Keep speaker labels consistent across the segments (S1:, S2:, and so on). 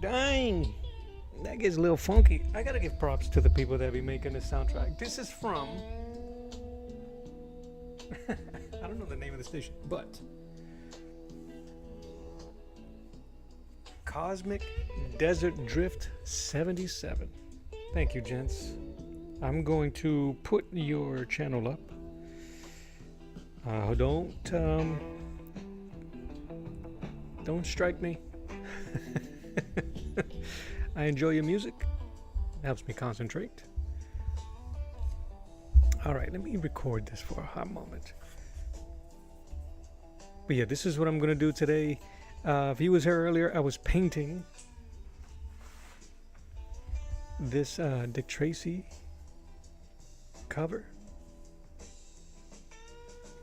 S1: Dang! That gets a little funky. I gotta give props to the people that be making this soundtrack. This is from... I don't know the name of the station, but... Cosmic Desert Drift 77. Thank you, gents. I'm going to put your channel up. Don't strike me. I enjoy your music. It helps me concentrate. All right, let me record this for a hot moment. But yeah, this is what I'm gonna do today. If you was here earlier, I was painting this Dick Tracy cover.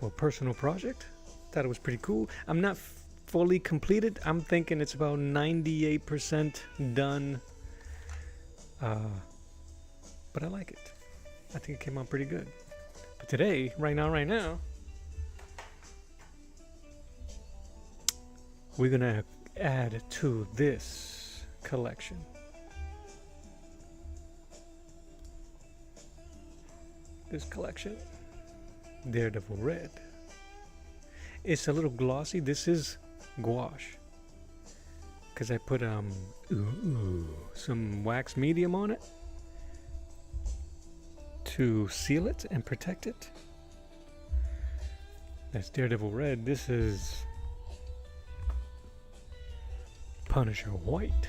S1: Well, personal project. Thought it was pretty cool. I'm not fully completed. I'm thinking it's about 98% done. But I like it. I think it came out pretty good. But today, right now, we're gonna add to this collection. Daredevil Red. It's a little glossy. This is gouache, because I put some wax medium on it to seal it and protect it. That's Daredevil Red. This is Punisher White.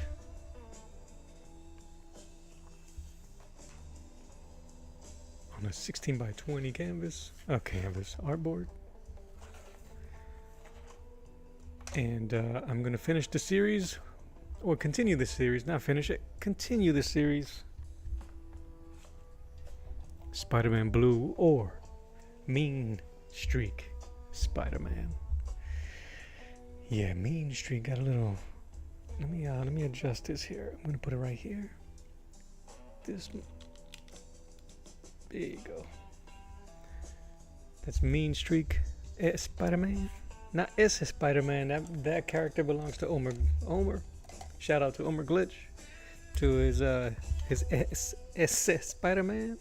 S1: On a 16 by 20 canvas artboard. And I'm going to finish the series, or continue the series, not finish it, continue the series. Spider-Man Blue or Mean Streak Spider-Man. Yeah, Mean Streak got a little... Let me adjust this here. I'm going to put it right here. There you go. That's Mean Streak Spider-Man. Not Spider-Man. That character belongs to Omer. Shout out to Omer Glitch. To his Spider-Man.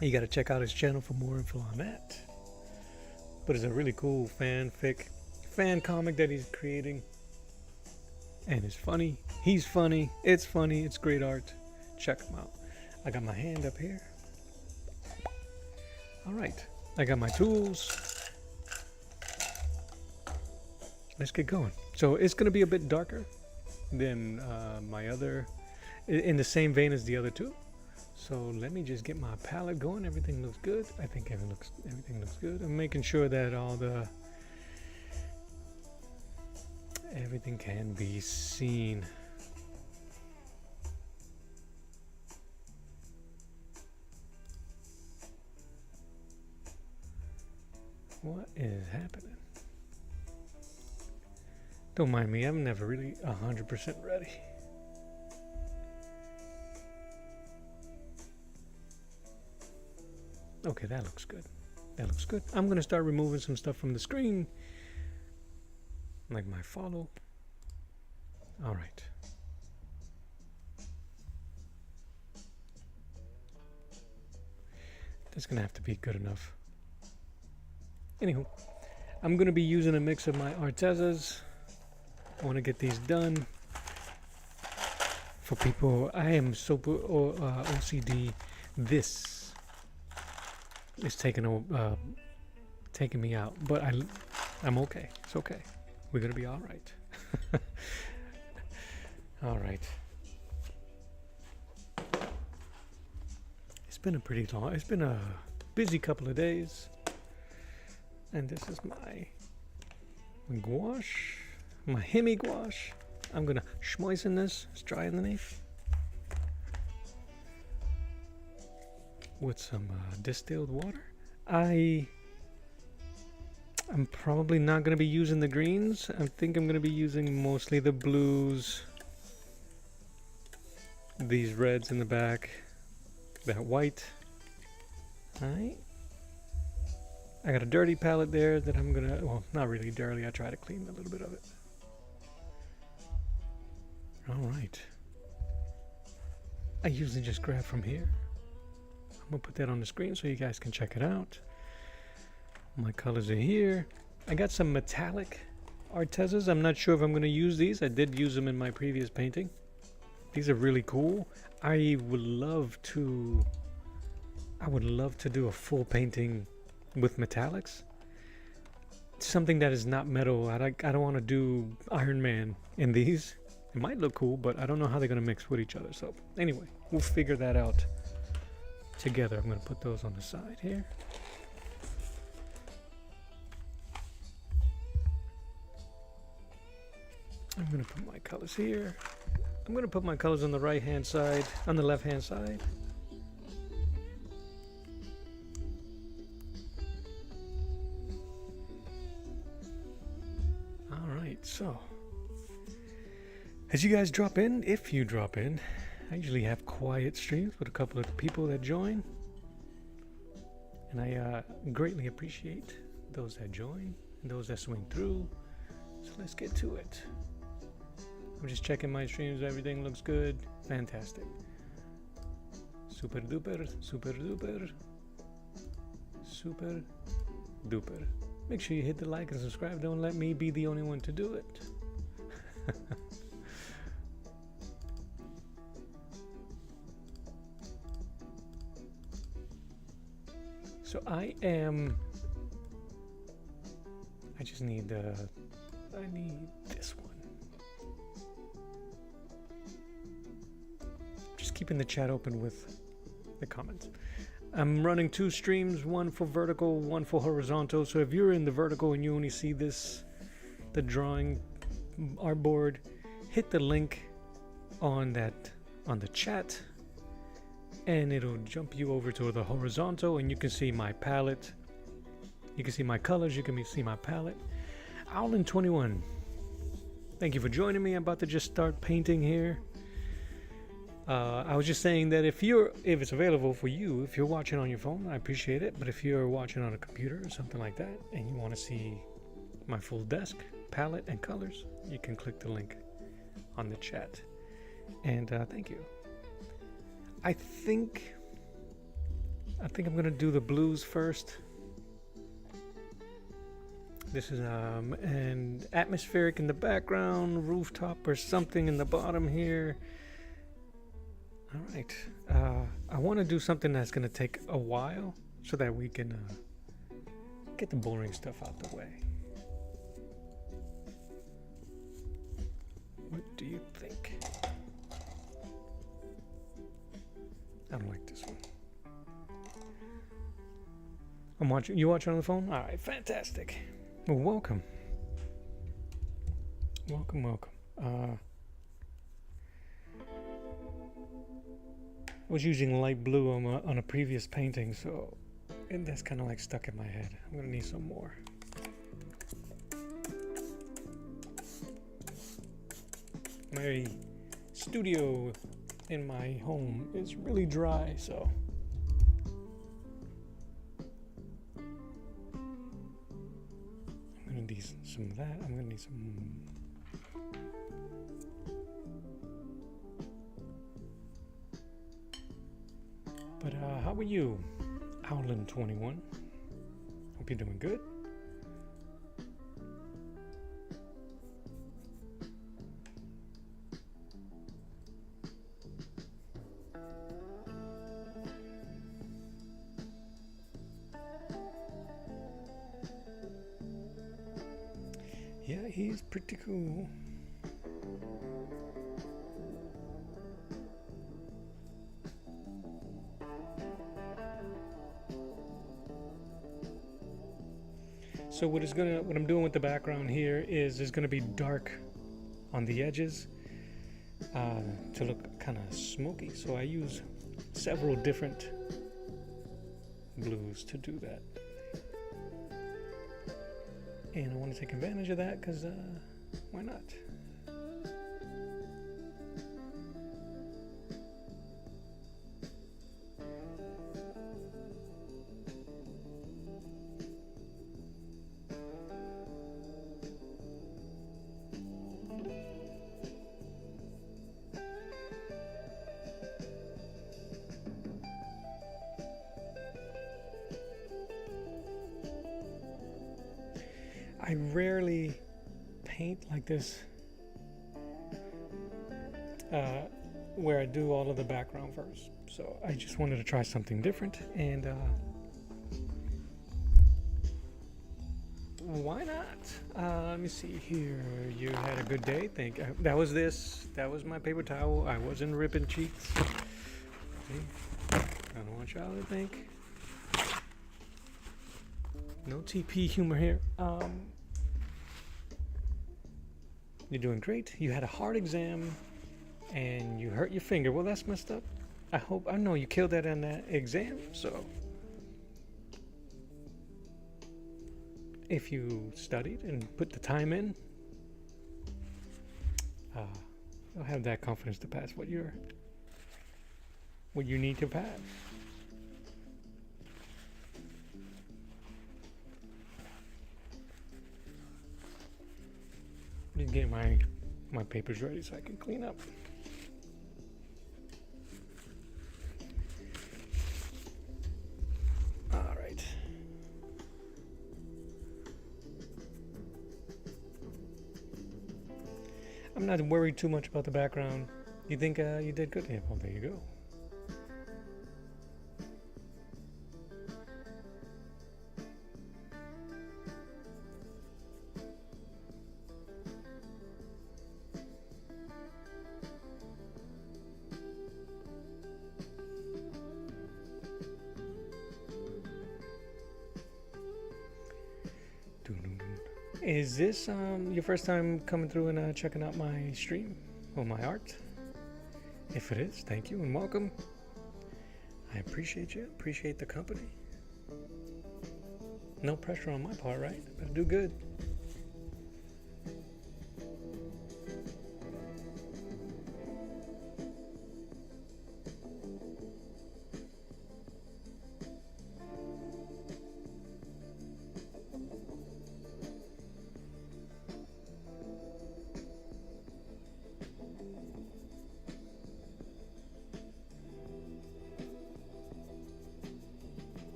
S1: You gotta check out his channel for more info on that. But it's a really cool fan comic that he's creating. And it's funny. He's funny. It's funny. It's great art. Check him out. I got my hand up here. Alright. I got my tools. Let's get going. So it's going to be a bit darker than my other... In the same vein as the other two. So let me just get my palette going. Everything looks good. I think everything looks good. I'm making sure that everything can be seen. What is happening? Don't mind me, I'm never really 100% ready. Okay, that looks good. That looks good. I'm gonna start removing some stuff from the screen. Like my follow. Alright. That's gonna have to be good enough. Anywho, I'm gonna be using a mix of my Artezas. I want to get these done. For people, I am so OCD. This is taking me out, but I'm okay. It's okay. We're gonna be all right. All right. It's been a busy couple of days. And this is my gouache, my Hemi gouache. I'm gonna schmoisen this. It's dry underneath. With some distilled water. I'm probably not gonna be using the greens. I think I'm gonna be using mostly the blues. These reds in the back. That white. Alright. I got a dirty palette there that I'm gonna, well, not really dirty. I try to clean a little bit of it. All right. I usually just grab from here. I'm gonna put that on the screen so you guys can check it out. My colors are here. I got some metallic Artezas. I'm not sure if I'm gonna use these. I did use them in my previous painting. These are really cool. I would love to do a full painting with metallics. Something that is not metal. I don't want to do Iron Man in these. It might look cool, but I don't know how they're going to mix with each other. So anyway, we'll figure that out together. I'm going to put those on the side here. I'm going to put my colors here. I'm going to put my colors on the right hand side, on the left hand side. Alright, so as you guys drop in, if you drop in, I usually have quiet streams with a couple of people that join. And I greatly appreciate those that join and those that swing through. So let's get to it. I'm just checking my streams. Everything looks good. Fantastic. Super duper, super duper, super duper. Make sure you hit the like and subscribe. Don't let me be the only one to do it. So I just need I need this one. Just keeping the chat open with the comments. I'm running 2 streams, one for vertical, one for horizontal. So if you're in the vertical and you only see this, the drawing artboard, hit the link on the chat and it'll jump you over to the horizontal and you can see my palette. You can see my colors, you can see my palette. Owlin21, thank you for joining me. I'm about to just start painting here. I was just saying that if it's available for you, if you're watching on your phone, I appreciate it. But if you're watching on a computer or something like that, and you want to see my full desk, palette, and colors, you can click the link on the chat. And thank you. I think I'm gonna do the blues first. This is an atmospheric in the background, rooftop or something in the bottom here. All right, I want to do something that's going to take a while so that we can get the boring stuff out the way. What do you think? I don't like this one. I'm watching. You watching on the phone? All right, fantastic. Well, welcome. Welcome, welcome. I was using light blue on a previous painting, so and that's kind of like stuck in my head. I'm gonna need some more. My studio in my home is really dry, so I'm gonna need some of that. I'm gonna need some. But how are you, Owlin21? Hope you're doing good. Yeah, he's pretty cool. So what I'm doing with the background here is it's gonna be dark on the edges to look kind of smoky. So I use several different blues to do that. And I want to take advantage of that because why not? I rarely paint like this, where I do all of the background first. So I just wanted to try something different, and why not? Let me see here. You had a good day. That was this. That was my paper towel. I wasn't ripping cheeks. See? I don't want y'all to think. No TP humor here. You're doing great. You had a hard exam and you hurt your finger. Well, that's messed up. I know you killed that on that exam, so if you studied and put the time in, you'll have that confidence to pass what you need to pass. Just get my papers ready so I can clean up. All right. I'm not worried too much about the background. You think you did good? Yeah, well, there you go. Is this your first time coming through and checking out my stream or my art? If it is, thank you and welcome. I appreciate you. Appreciate the company. No pressure on my part, right? Better do good.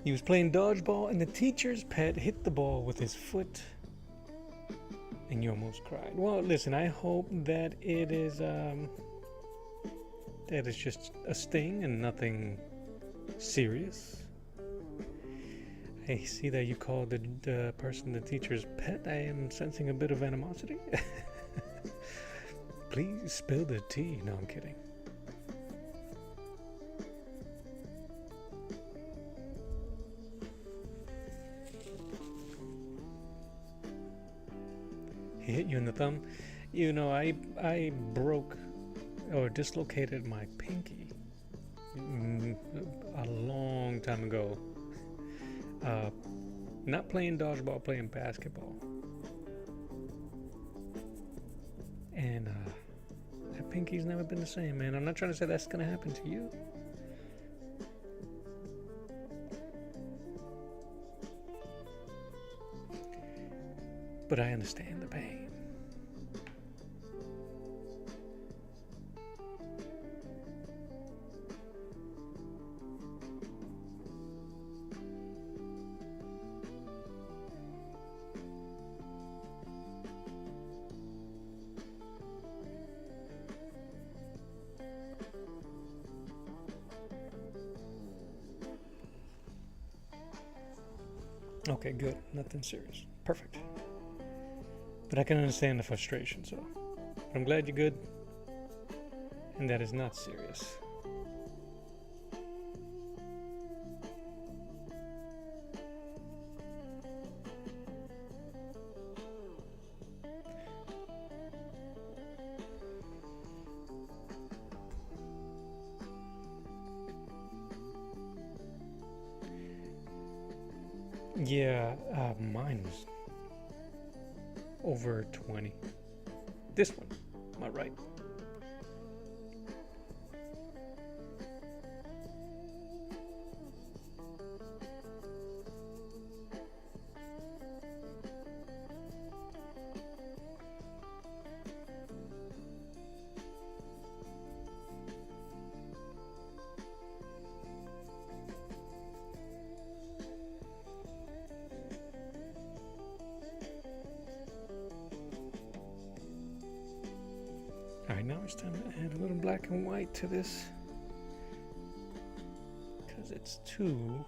S1: He was playing dodgeball and the teacher's pet hit the ball with his foot and you almost cried. Well, listen, I hope that it is just a sting and nothing serious. I see that you called the person the teacher's pet. I am sensing a bit of animosity. Please spill the tea. No, I'm kidding. He hit you in the thumb. You know, I broke or dislocated my pinky a long time ago. Not playing dodgeball, playing basketball. And that pinky's never been the same, man. I'm not trying to say that's gonna happen to you. But I understand the pain. Okay, good. Nothing serious. Perfect. But I can understand the frustration, so I'm glad you're good. And that is not serious. Yeah, mine was over 20. This one, am I right? Alright, now it's time to add a little black and white to this, because it's too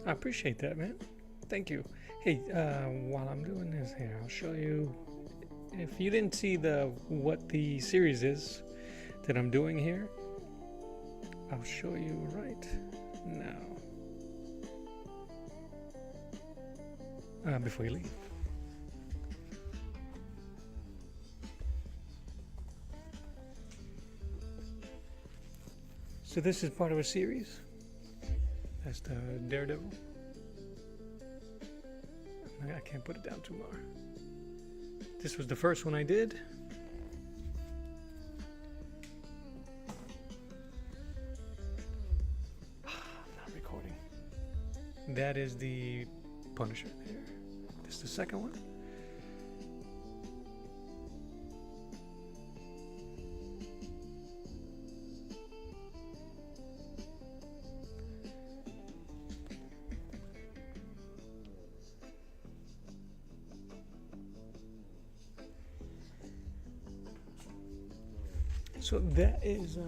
S1: I appreciate that, man. Thank you. Hey, while I'm doing this here, I'll show you. If you didn't see what the series is that I'm doing here, I'll show you right now. Before you leave. So this is part of a series. That's the Daredevil. I can't put it down too far. This was the first one I did. I'm not recording. That is the Punisher there. This is the second one. So that is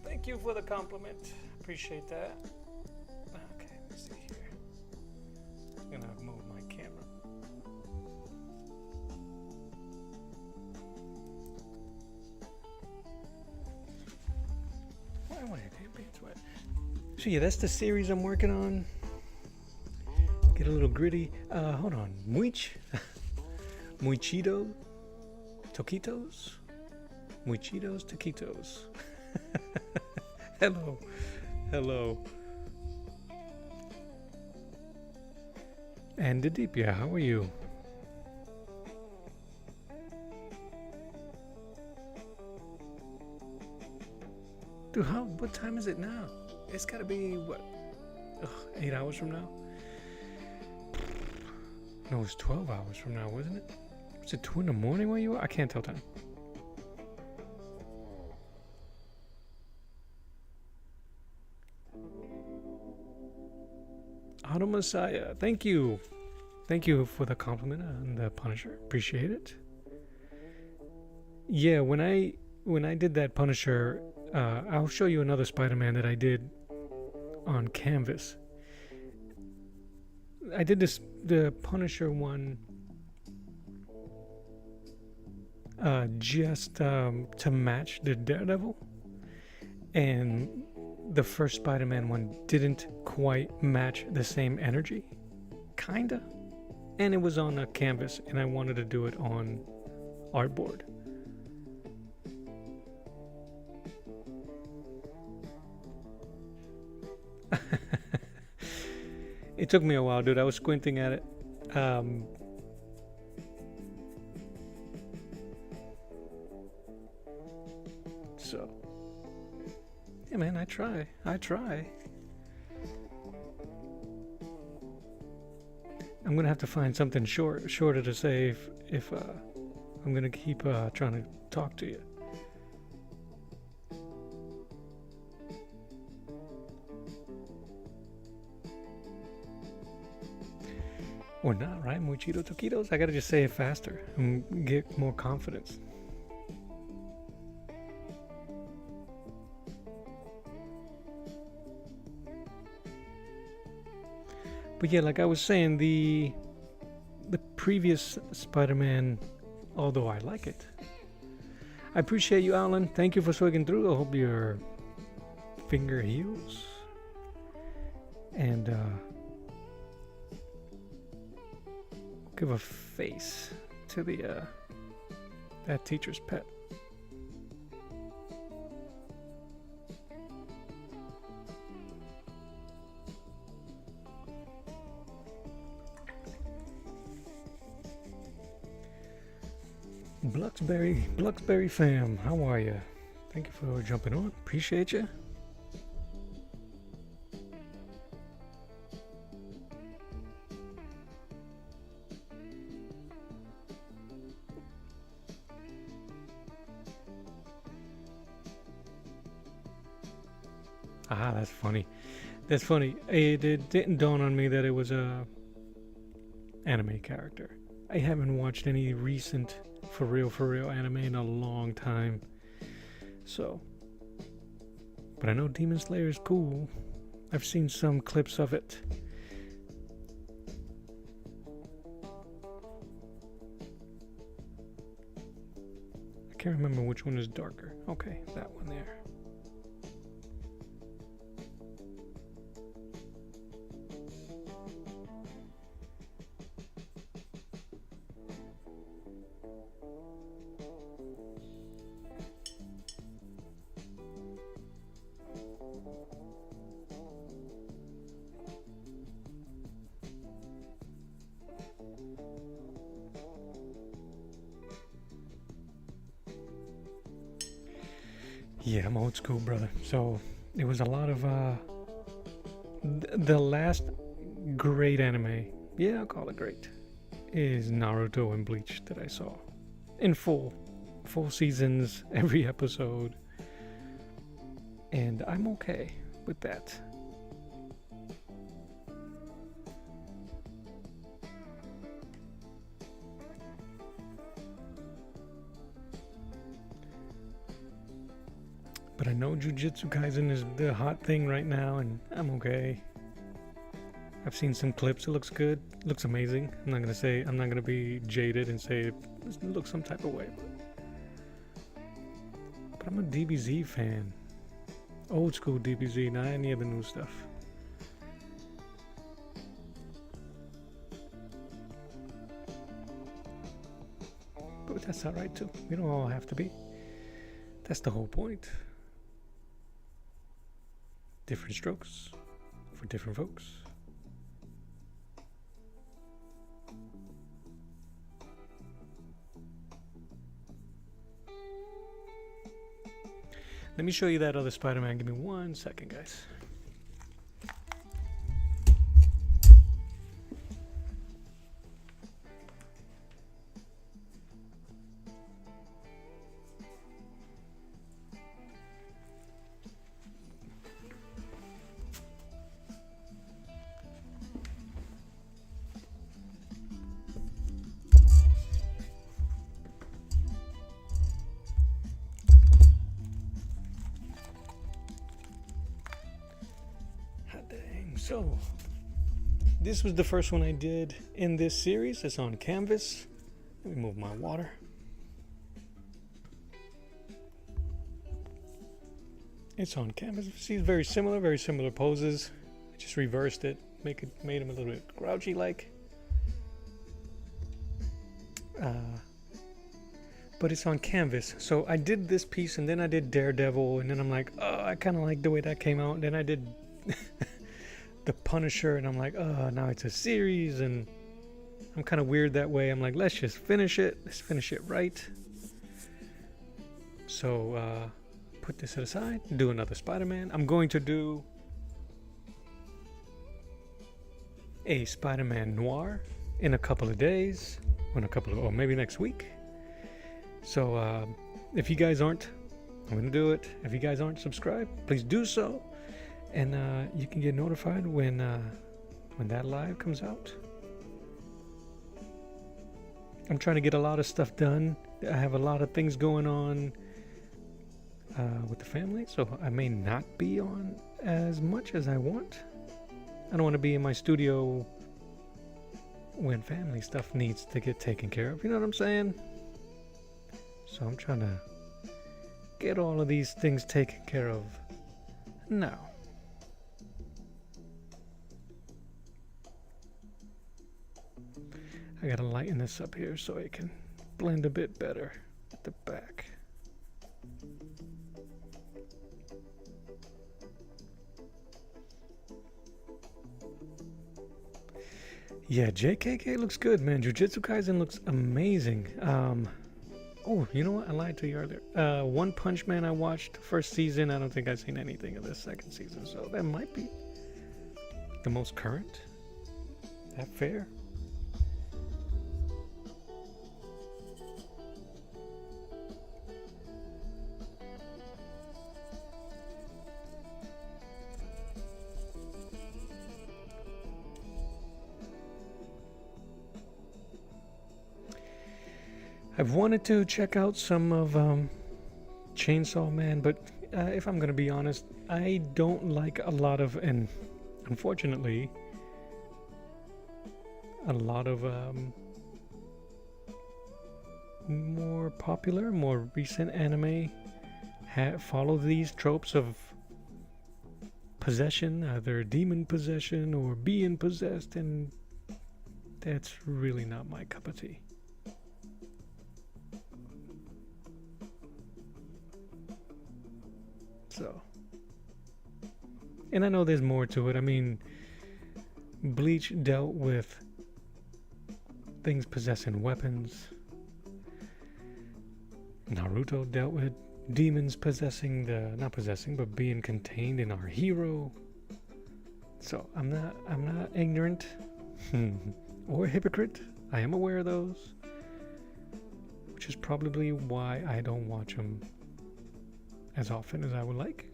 S1: thank you for the compliment. Appreciate that. Okay, let's see here. I'm gonna move my camera. Why damn pants wet? So yeah, that's the series I'm working on. Get a little gritty. Hold on. Muichido Toquitos? Muichidos Taquitos. Hello. Hello. And Adipya, how are you? Dude, what time is it now? It's gotta be, what? 8 hours from now? No, it's 12 hours from now, wasn't it? Was it 2 in the morning where you are? I can't tell time. Auto Messiah, thank you. Thank you for the compliment on the Punisher. Appreciate it. Yeah, when I did that Punisher, I'll show you another Spider-Man that I did on canvas. I did the Punisher one just to match the Daredevil, and the first Spider-Man one didn't quite match the same energy, kinda, and it was on a canvas, and I wanted to do it on artboard. It took me a while, dude. I was squinting at it. So, yeah, man, I try. I'm gonna have to find something shorter to say if I'm gonna keep trying to talk to you. Or not, right? Muchito taquitos. I gotta just say it faster and get more confidence. But yeah, like I was saying, the previous Spider-Man, although I like it, I appreciate you, Alan. Thank you for swigging through. I hope your finger heals. And give a face to the that teacher's pet. Bluxberry fam, how are you? Thank you for jumping on. Appreciate you. Ah, that's funny. That's funny. It didn't dawn on me that it was a anime character. I haven't watched any recent for real anime in a long time. So, but I know Demon Slayer is cool. I've seen some clips of it. I can't remember which one is darker. Okay, that one there. Yeah, I'm old school, brother. So it was a lot of the last great anime. Yeah, I'll call it great. Is Naruto and Bleach that I saw in full seasons, every episode, and I'm okay with that. But I know Jujutsu Kaisen is the hot thing right now, and I'm okay. I've seen some clips. It looks good. It looks amazing. I'm not gonna be jaded and say it looks some type of way. But I'm a DBZ fan. Old school DBZ, not any of the new stuff. But that's alright too. We don't all have to be. That's the whole point. Different strokes for different folks. Let me show you that other Spider-Man. Give me 1 second, guys. So, this was the first one I did in this series. It's on canvas. Let me move my water. It's on canvas. See, it's very similar poses. I just reversed it, made him a little bit grouchy like. But it's on canvas. So I did this piece and then I did Daredevil, and then I'm like, oh, I kind of like the way that came out. And then I did the Punisher, and I'm like, oh, now it's a series, and I'm kind of weird that way. I'm like, let's just finish it. Let's finish it right. So put this aside, do another Spider-Man. I'm going to do a Spider-Man Noir in a couple of days, or maybe next week. So if you guys aren't, I'm going to do it. If you guys aren't subscribed, please do so. And you can get notified when that live comes out. I'm trying to get a lot of stuff done. I have a lot of things going on with the family, so I may not be on as much as I want. I don't want to be in my studio when family stuff needs to get taken care of. You know what I'm saying? So I'm trying to get all of these things taken care of now. I gotta lighten this up here so it can blend a bit better at the back. Yeah, JKK looks good, man. Jujutsu Kaisen looks amazing. Oh, you know what? I lied to you earlier. One Punch Man I watched the first season. I don't think I've seen anything of this second season, so that might be the most current. That fair? I've wanted to check out some of Chainsaw Man, but if I'm going to be honest, I don't like a lot of, and unfortunately, a lot of more popular, more recent anime follow these tropes of possession, either demon possession or being possessed, and that's really not my cup of tea. So, and I know there's more to it. I mean, Bleach dealt with things possessing weapons. Naruto dealt with demons possessing not possessing, but being contained in our hero. So I'm not ignorant or a hypocrite. I am aware of those, which is probably why I don't watch them as often as I would like.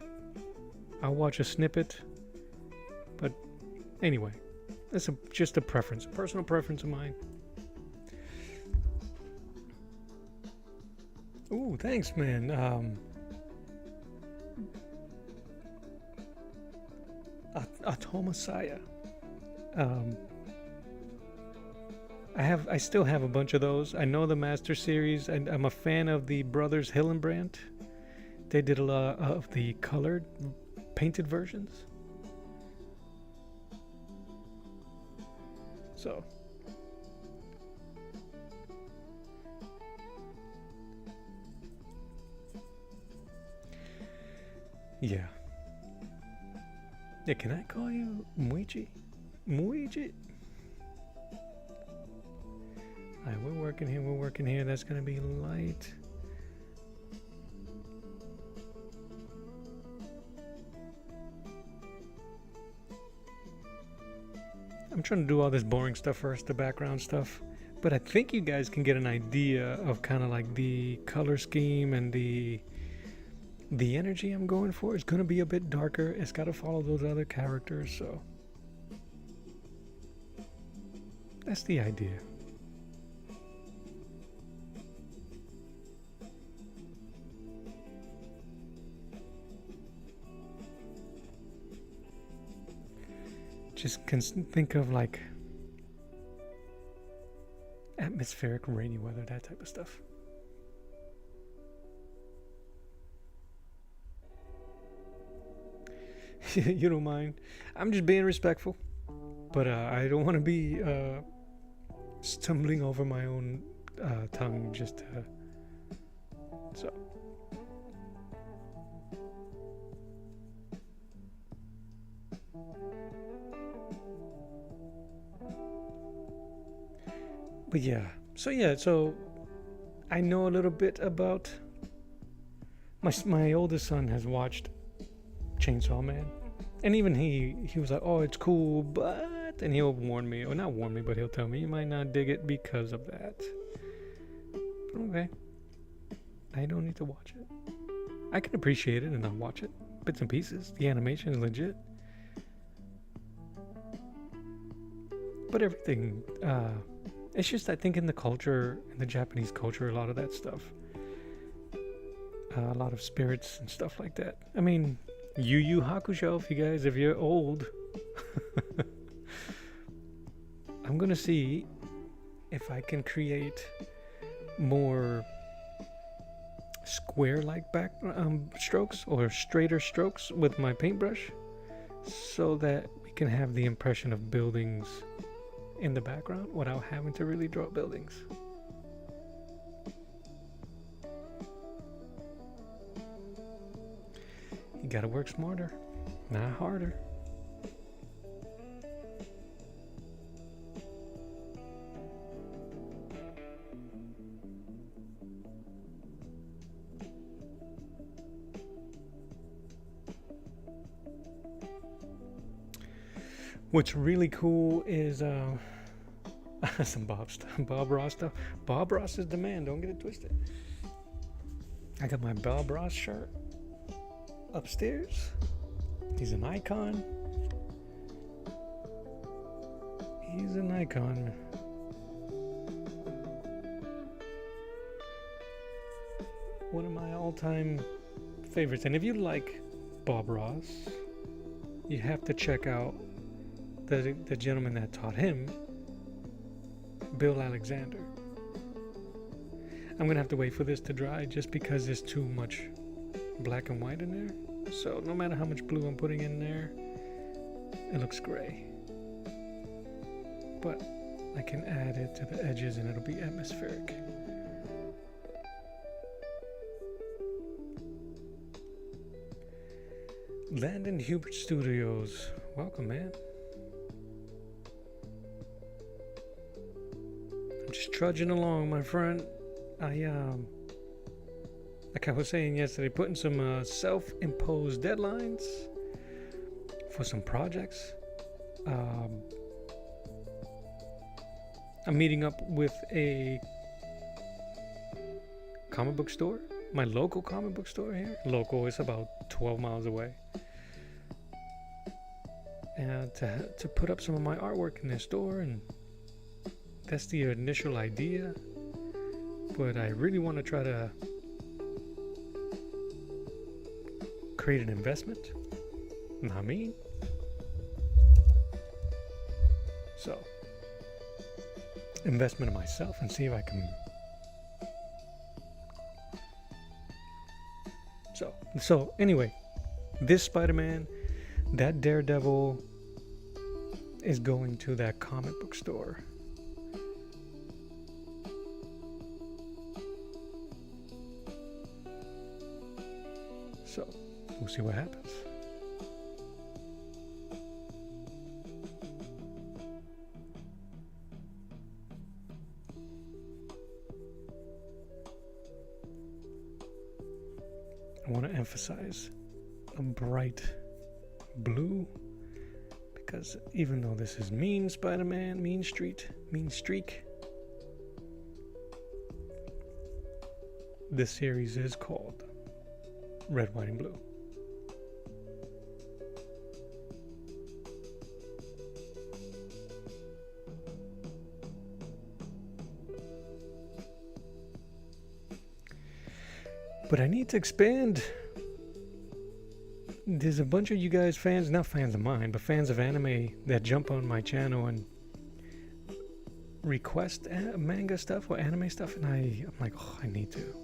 S1: I'll watch a snippet, but anyway, that's just a preference, a personal preference of mine. Ooh, thanks, man. Atomasaya. I still have a bunch of those. I know the Master Series, and I'm a fan of the brothers Hillenbrandt. They did a lot of the colored, painted versions. So. Yeah. Yeah, can I call you Muichi? Muichi? Alright, we're working here. That's gonna be light. I'm trying to do all this boring stuff first, the background stuff. But I think you guys can get an idea of kind of like the color scheme and the energy I'm going for. It's going to be a bit darker. It's got to follow those other characters, so that's the idea. Just can think of like atmospheric rainy weather, that type of stuff. You don't mind? I'm just being respectful, but I don't want to be stumbling over my own tongue just so. But yeah, so I know a little bit about my oldest son has watched Chainsaw Man, and even he was like, oh, it's cool, but, and he'll warn me, or not warn me, but he'll tell me you might not dig it because of that. But okay, I don't need to watch it. I can appreciate it and not watch it, bits and pieces. The animation is legit, but everything It's just, I think in the culture, in the Japanese culture, a lot of that stuff, a lot of spirits and stuff like that. I mean, Yu Yu Hakusho, if you're old, I'm gonna see if I can create more square-like back strokes or straighter strokes with my paintbrush, so that we can have the impression of buildings in the background without having to really draw buildings. You gotta work smarter, not harder. What's really cool is some Bob Ross stuff. Bob Ross is the man, don't get it twisted. I got my Bob Ross shirt upstairs. He's an icon. He's an icon. One of my all-time favorites. And if you like Bob Ross, you have to check out the gentleman that taught him, Bill Alexander. I'm gonna have to wait for this to dry just because there's too much black and white in there. So no matter how much blue I'm putting in there, it looks gray. But I can add it to the edges and it'll be atmospheric. Landon Hubert Studios. Welcome, man. I'm just trudging along, my friend. Like I was saying yesterday, putting some self-imposed deadlines for some projects. I'm meeting up with a comic book store, my local comic book store here. Local is about 12 miles away. And to put up some of my artwork in their store, and that's the initial idea. But I really want to try to create an investment. Not me. So, investment in myself and see if I can. So anyway, this Spider-Man, that Daredevil is going to that comic book store. So, we'll see what happens. I want to emphasize a bright blue, because even though this is Mean Spider-Man, Mean Streak, this series is called Red, White, and Blue. But I need to expand. There's a bunch of you guys, fans, not fans of mine, but fans of anime that jump on my channel and request manga stuff or anime stuff, and I'm like, oh, I need to.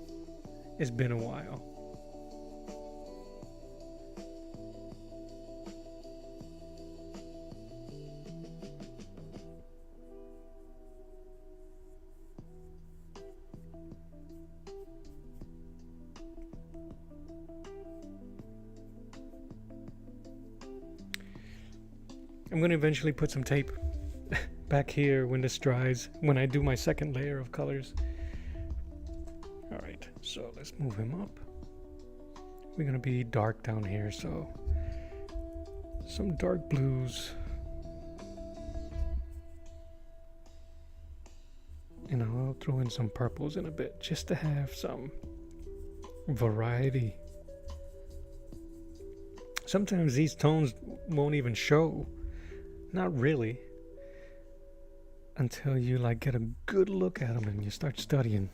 S1: It's been a while. I'm going to eventually put some tape back here when this dries, when I do my second layer of colors. Alright, so let's move him up. We're going to be dark down here, so some dark blues. And I'll throw in some purples in a bit, just to have some variety. Sometimes these tones won't even show. Not really. until you like get a good look at them and you start studying.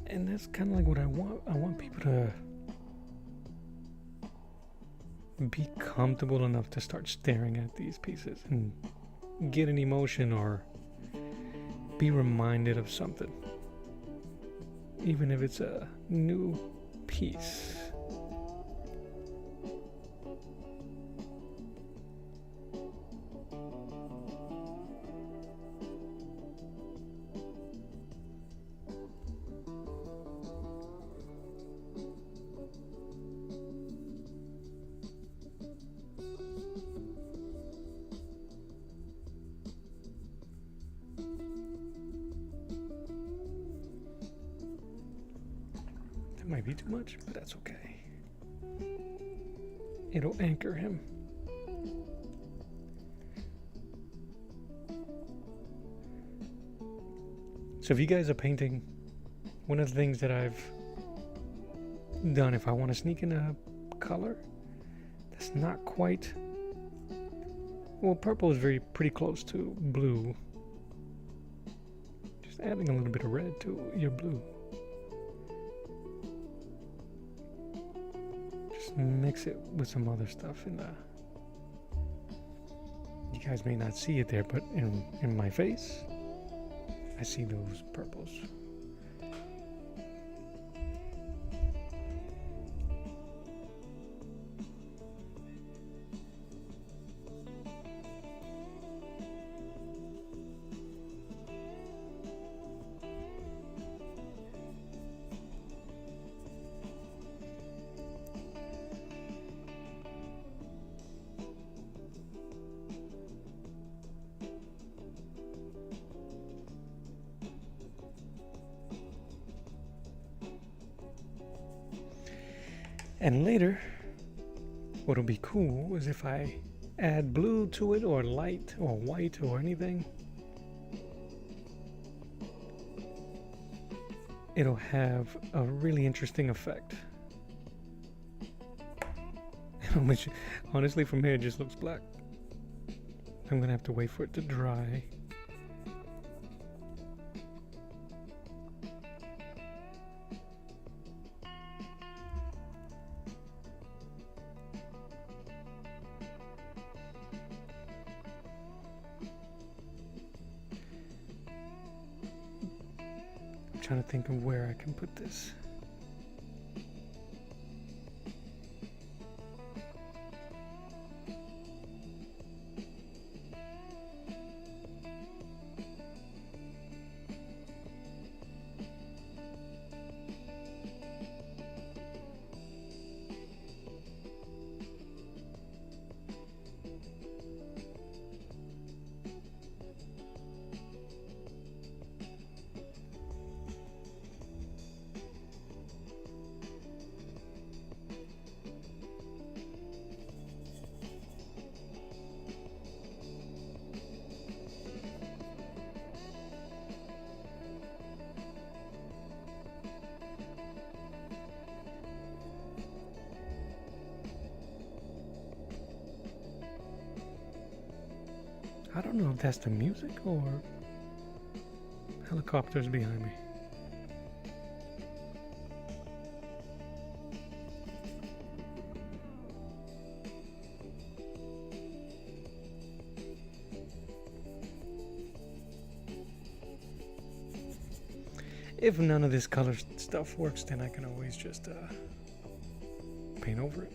S1: And that's kind of like what I want. I want people to be comfortable enough to start staring at these pieces and get an emotion or be reminded of something. Even if it's a new piece. Might be too much, but that's okay. It'll anchor him. So if you guys are painting, one of the things that I've done, if I want to sneak in a color that's not quite, well, purple is pretty close to blue. Just adding a little bit of red to your blue. Mix it with some other stuff in the. You guys may not see it there, but in my face, I see those purples. And later, what'll be cool is if I add blue to it or light or white or anything, it'll have a really interesting effect. Which, honestly, from here it just looks black. I'm gonna have to wait for it to dry. Trying to think of where I can put this. I don't know if that's the music or helicopters behind me. If none of this color stuff works, then I can always just paint over it.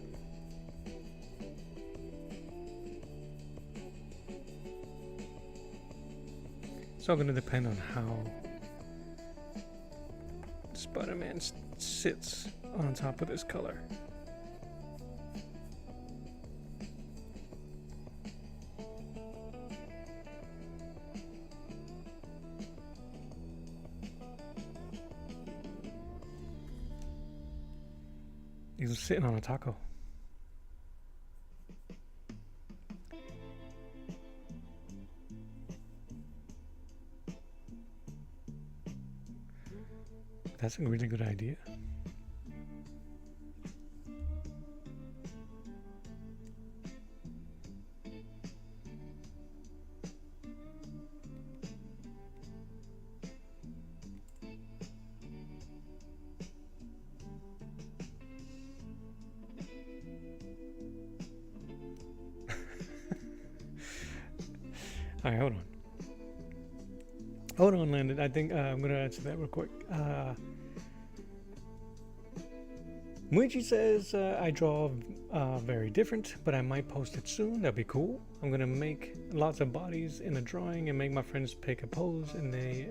S1: It's all going to depend on how Spider-Man sits on top of this color. He's sitting on a taco. That's a really good idea. All right, hold on. Hold on, Landon. I think I'm going to answer that real quick. Muichi says, I draw very different, but I might post it soon. That'd be cool. I'm going to make lots of bodies in a drawing and make my friends pick a pose and they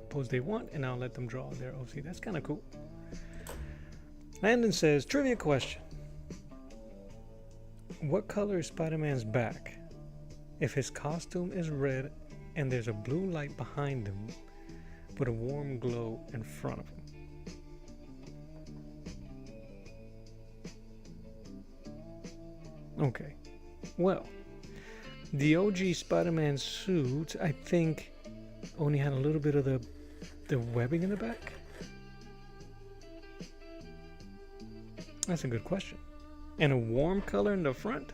S1: pose they want, and I'll let them draw their OC. That's kind of cool. Landon says, trivia question. What color is Spider-Man's back? If his costume is red and there's a blue light behind him, but a warm glow in front of him. Okay, well, the OG Spider-Man suit, I think, only had a little bit of the webbing in the back. That's a good question. And a warm color in the front.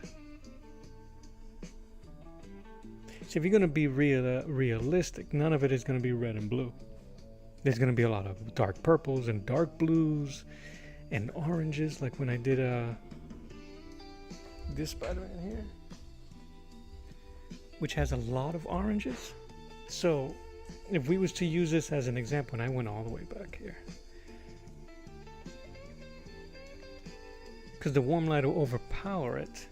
S1: So if you're going to be realistic, none of it is going to be red and blue. There's going to be a lot of dark purples and dark blues and oranges, like when I did this Spider-Man here, which has a lot of oranges. So if we was to use this as an example, and I went all the way back here, because the warm light will overpower it.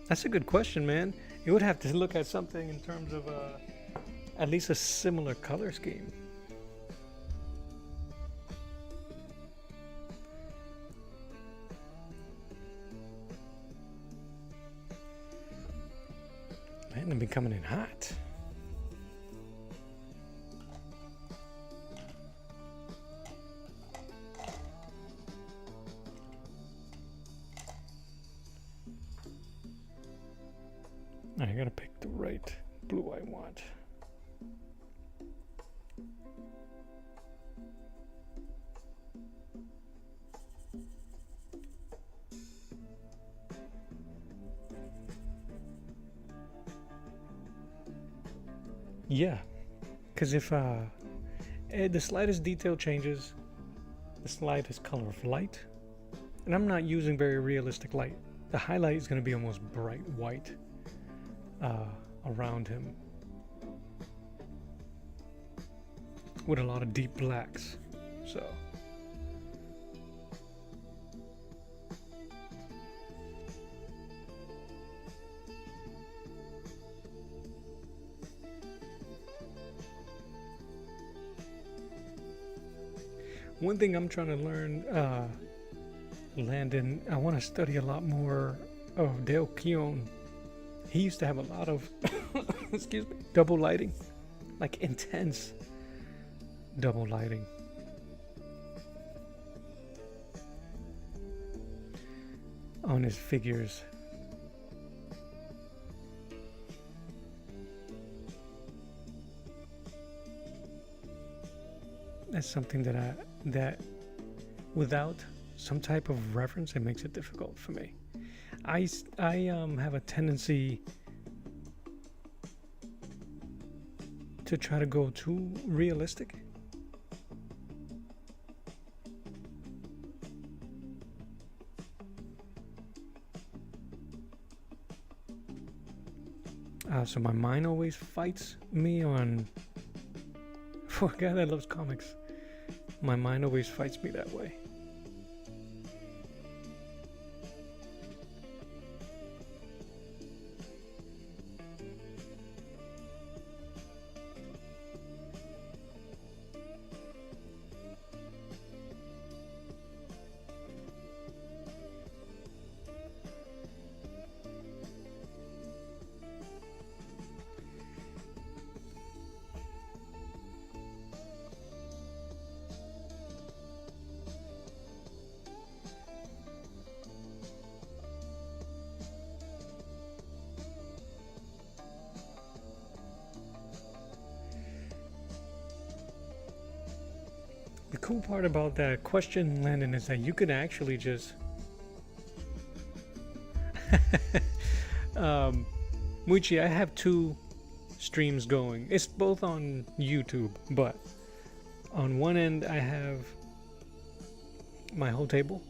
S1: That's a good question, man. You would have to look at something in terms of at least a similar color scheme. Man, they've been coming in hot. I gotta pick the right blue I want. Yeah, because if the slightest detail changes, the slightest color of light, and I'm not using very realistic light, the highlight is going to be almost bright white around him with a lot of deep blacks. So one thing I'm trying to learn, Landon, I want to study a lot more of Dale Keown. He used to have a lot of excuse me, double lighting, like intense double lighting. On his figures. That's something that without some type of reference, it makes it difficult for me. I have a tendency to try to go too realistic. So my mind always fights me on. For a guy that loves comics, my mind always fights me that way. cool part about that question, Landon, is that you could actually just Muichi, I have two streams going. It's both on YouTube, but on one end I have my whole table.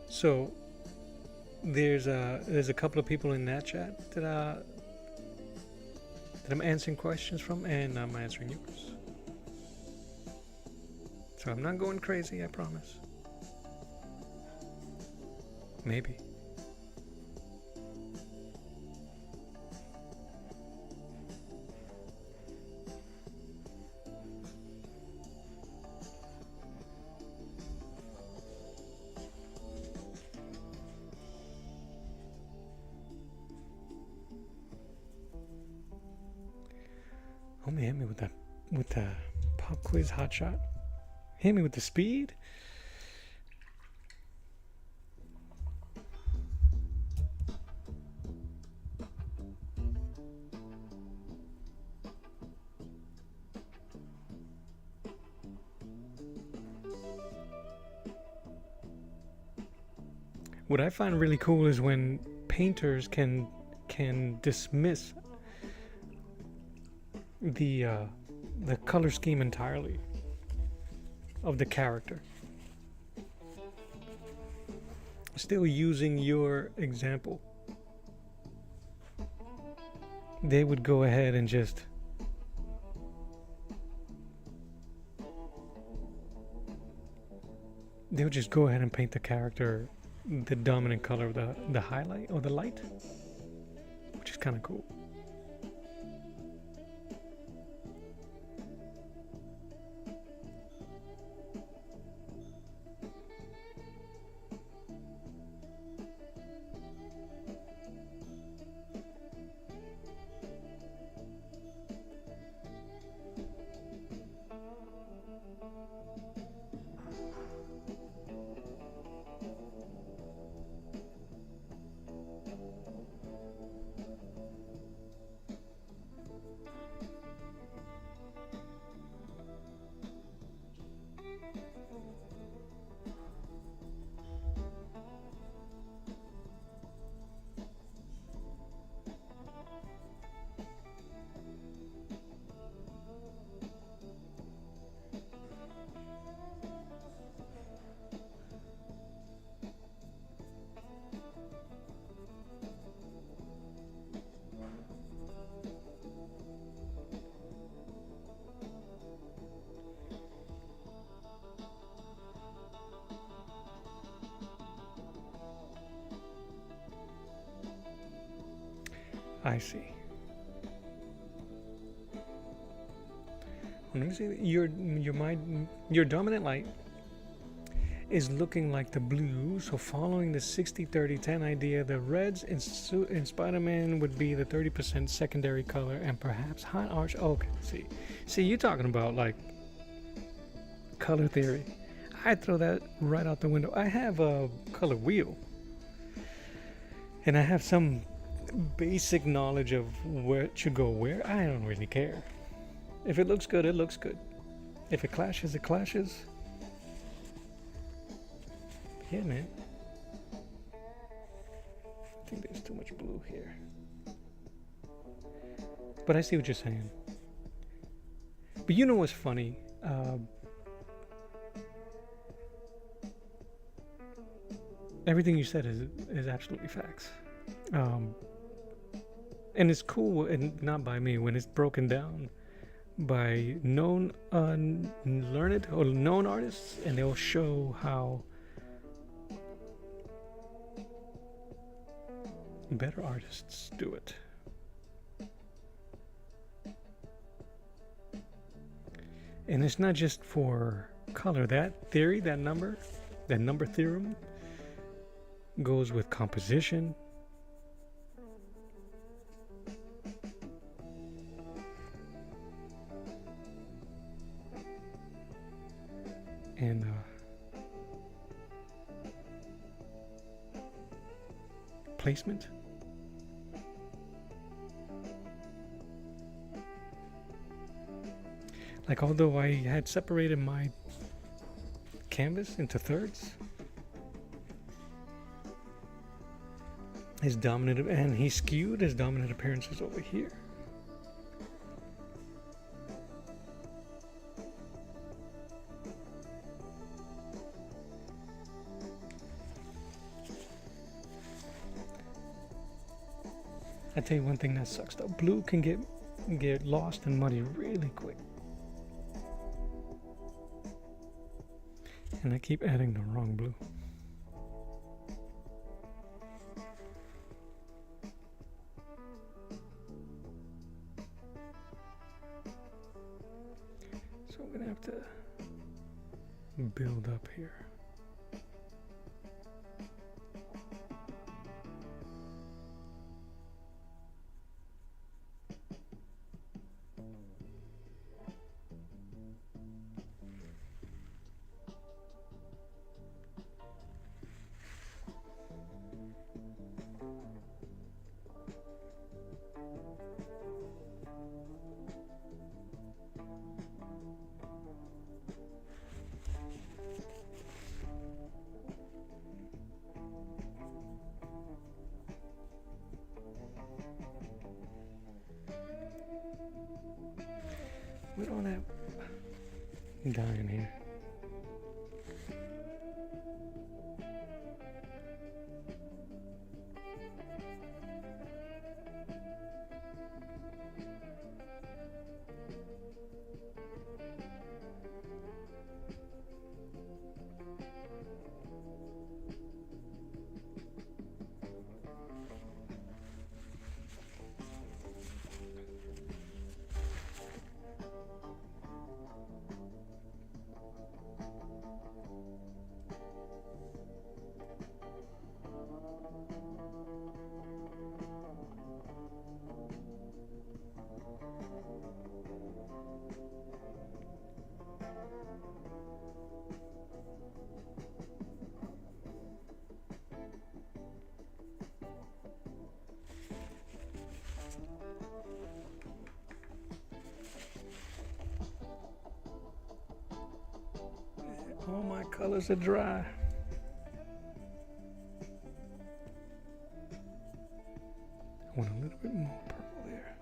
S1: So there's a couple of people in that chat that I'm answering questions from, and I'm answering yours. So I'm not going crazy, I promise. Maybe. Homie hit me with the pop quiz hotshot. Hit me with the speed. What I find really cool is when painters can dismiss the color scheme entirely of the character, still using your example. They would go ahead and just go ahead and paint the character the dominant color of the highlight or the light, which is kind of cool. I see. Let me see. Your dominant light is looking like the blue, so following the 60-30-10 idea, the reds in Spider-Man would be the 30% secondary color, and perhaps hot arch. Okay, see, you're talking about like color theory. I'd throw that right out the window. I have a color wheel, and I have some basic knowledge of where it should go where. I don't really care. If it looks good, it looks good. If it clashes, it clashes. Yeah, man. I think there's too much blue here. But I see what you're saying. But you know what's funny? Everything you said is absolutely facts. And it's cool, and not by me, when it's broken down by known learned or known artists, and they'll show how better artists do it. And it's not just for color. That theory, that number theorem goes with composition, and placement. Like, although I had separated my canvas into thirds, his dominant, and he skewed his dominant appearances over here. I tell you one thing that sucks though. Blue can get lost and muddy really quick. And I keep adding the wrong blue. So I'm gonna have to build up here. We don't have a guy in here. All my colors are dry. I want a little bit more purple there.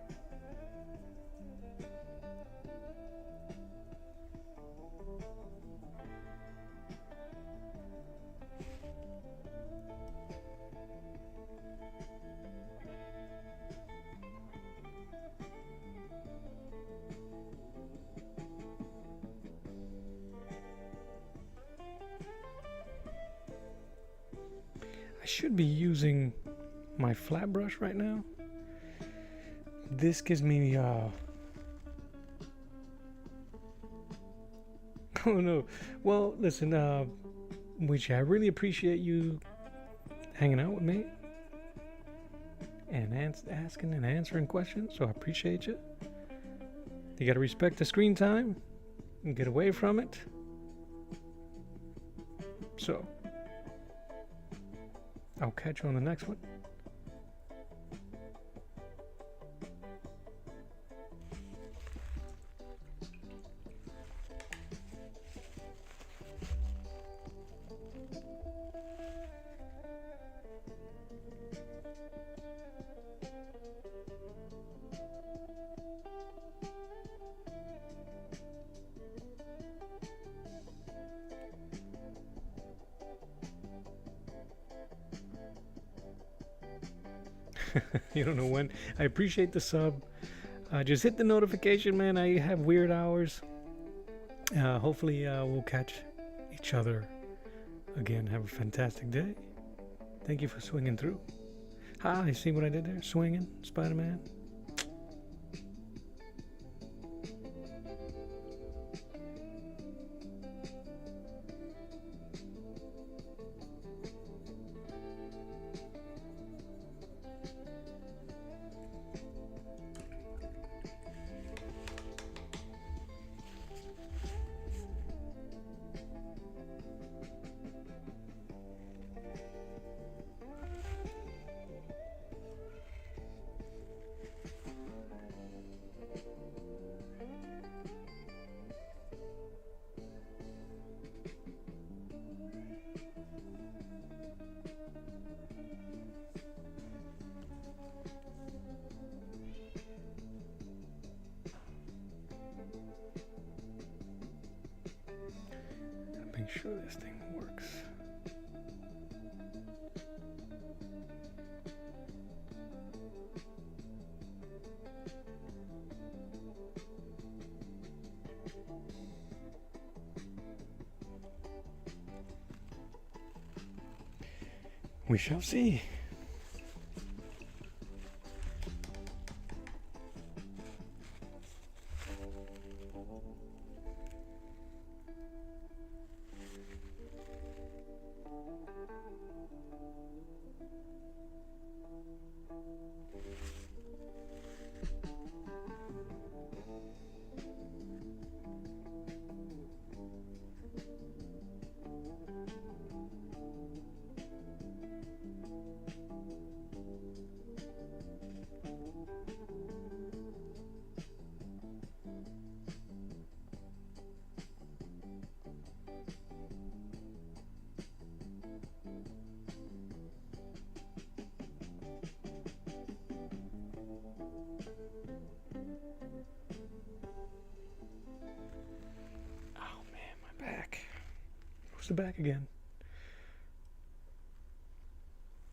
S1: I should be using my flat brush right now. This gives me oh no. Well, listen, Gouache, I really appreciate you hanging out with me and asking and answering questions, so I appreciate you. You gotta respect the screen time and get away from it. So I'll catch you on the next one. You don't know when. I appreciate the sub. Just hit the notification, man. I have weird hours. Hopefully we'll catch each other again. Have a fantastic day. Thank you for swinging through. Ah, you see what I did there? Swinging, Spider-Man. sure this thing works. We shall see. Back again.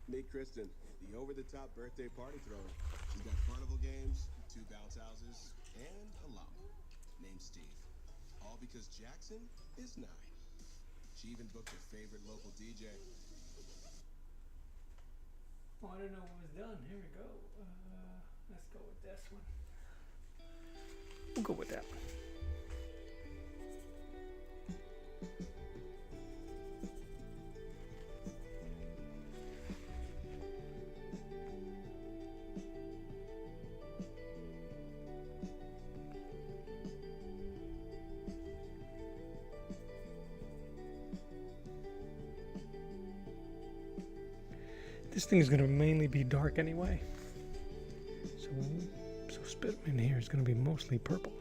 S2: Meet Kristen, the over-the-top birthday party thrower. She's got carnival games, 2 bounce houses, and a llama named Steve. All because Jackson is 9. She even booked her favorite local DJ.
S1: Oh, I didn't know what was done. Here we go. Let's go with this one. We'll go with that one. This thing's gonna mainly be dark anyway, so spit in here is gonna be mostly purple.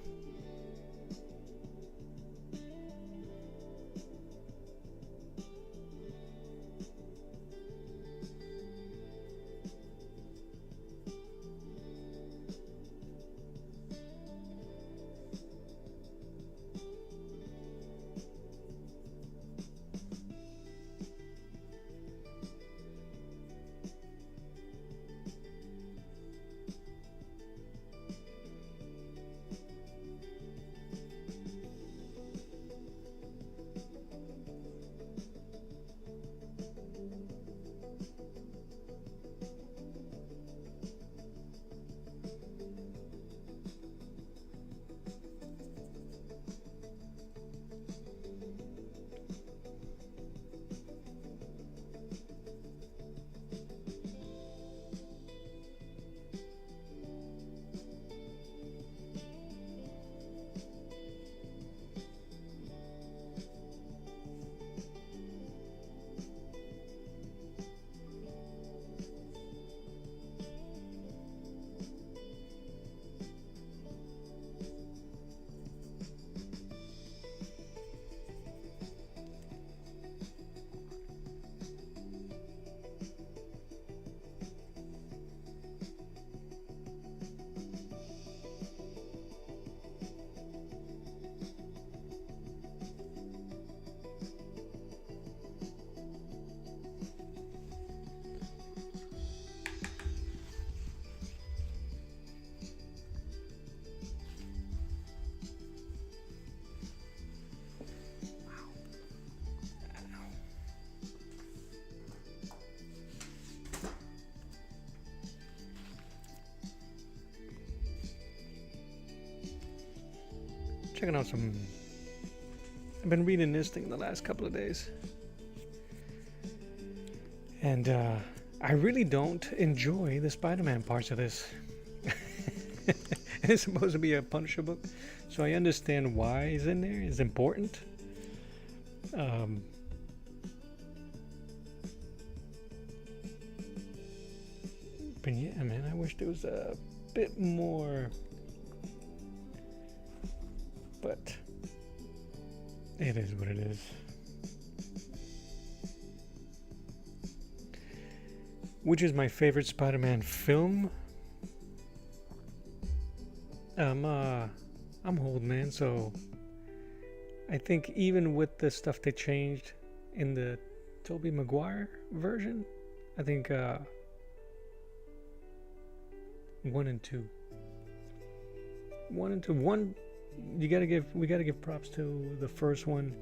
S1: Checking out some. I've been reading this thing the last couple of days, and I really don't enjoy the Spider-Man parts of this. It's supposed to be a Punisher book, so I understand why he's in there. It's important. But yeah, man, I wish there was a bit more. But it is what it is. Which is my favorite Spider-Man film? I'm old, man, so I think even with the stuff they changed in the Tobey Maguire version, I think 1 and 2. 1 and 2. One, we gotta give props to the first one,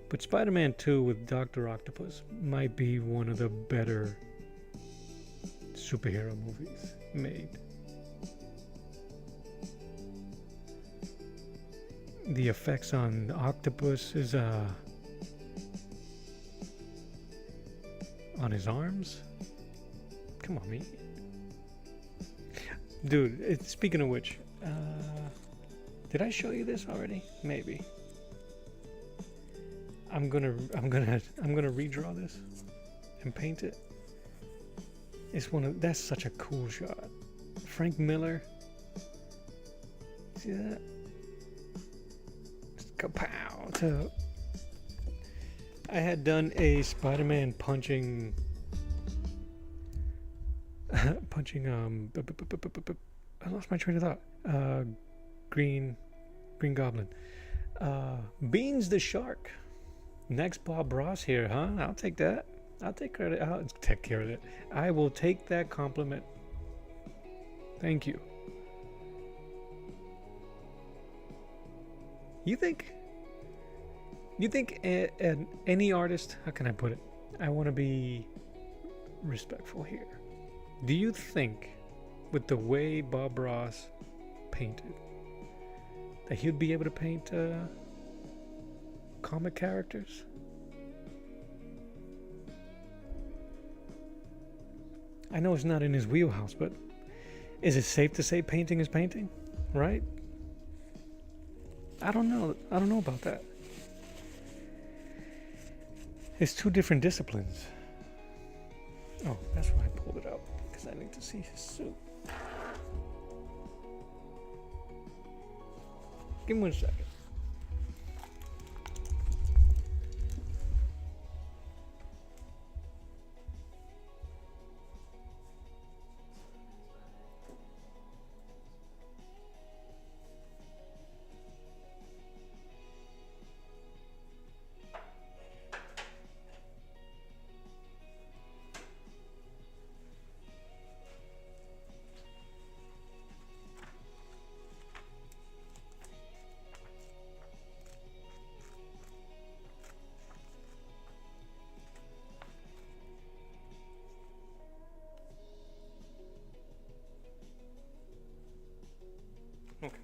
S1: but Spider-Man 2 with Dr. Octopus might be one of the better superhero movies made. The effects on the octopus is on his arms. Come on, me, dude. Speaking of which, did I show you this already? Maybe. I'm gonna redraw this and paint it. That's such a cool shot. Frank Miller. See that? Just kapow! I had done a Spider-Man punching I lost my train of thought. Green Goblin. Beans the Shark. Next Bob Ross here, huh? I'll take that. I'll take credit. I'll take care of it. I will take that compliment. Thank you. You think any artist, how can I put it? I want to be respectful here. Do you think with the way Bob Ross painted that he'd be able to paint comic characters? I know it's not in his wheelhouse, but is it safe to say painting is painting? Right? I don't know about that. It's two different disciplines. Oh, that's why I pulled it out, because I need to see his suit. Give me 1 second. Okay.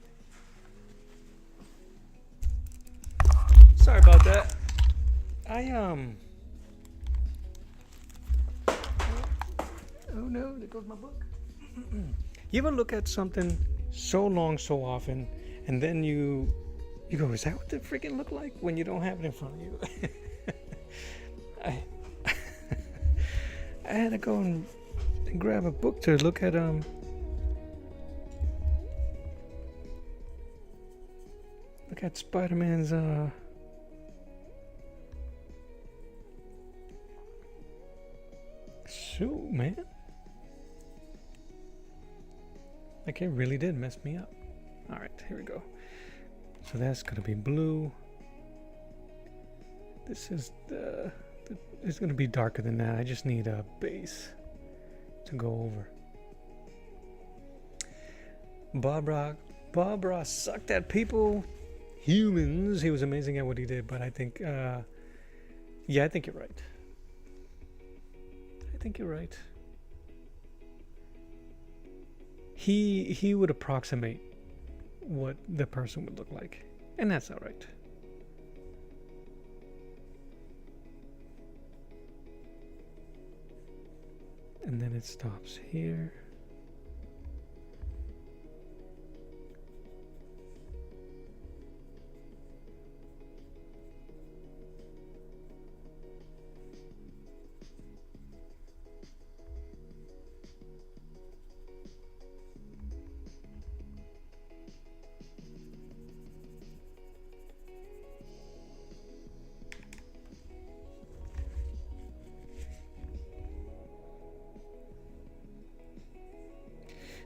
S1: Sorry about that. Oh no, there goes my book. You ever look at something so long, so often, and then you go, is that what it freaking look like when you don't have it in front of you? I had to go and grab a book to look at Look at Spider-Man's suit, man. Like, it really did mess me up. Alright, here we go. So that's gonna be blue. This is it's gonna be darker than that. I just need a base to go over. Bob Ross sucked at people. Humans. He was amazing at what he did, but I think yeah, I think you're right. I think you're right. He would approximate what the person would look like, and that's all right. And then it stops here.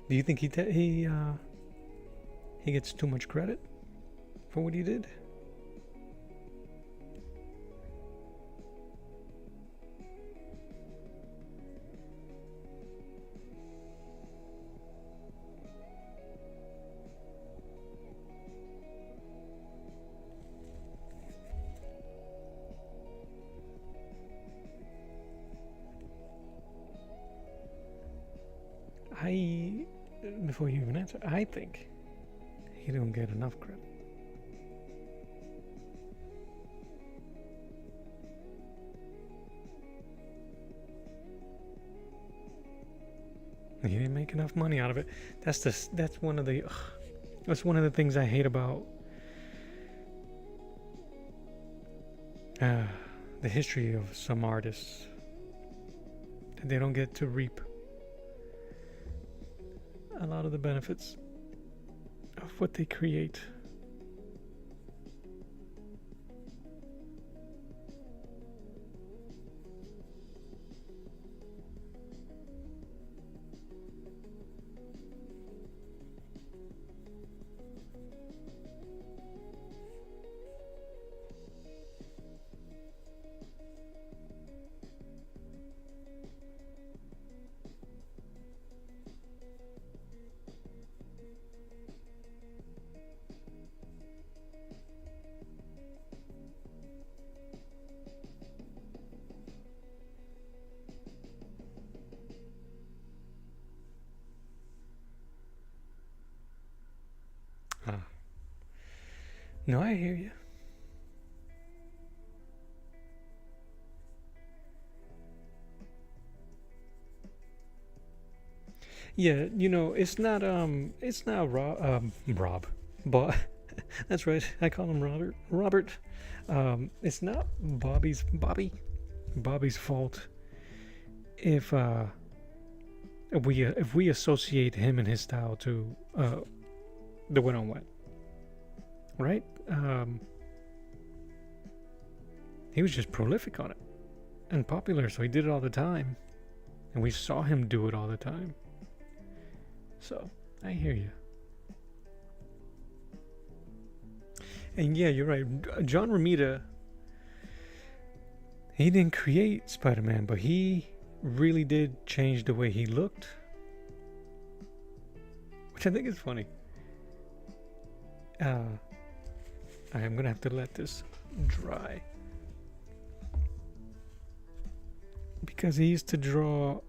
S1: Do you think he gets too much credit for what he did? Before you even answer, I think he don't get enough credit. He didn't make enough money out of it. That's one of the things I hate about the history of some artists. That they don't get to reap a lot of the benefits of what they create. No, I hear you. Yeah, it's not Rob, but that's right. I call him Robert. It's not Bobby's fault if we associate him and his style to the Wet on Wet, right? He was just prolific on it and popular, so he did it all the time, and we saw him do it all the time. So I hear you. And yeah, you're right. John Romita, he didn't create Spider-Man, but he really did change the way he looked, which I think is funny. I'm gonna have to let this dry because he used to draw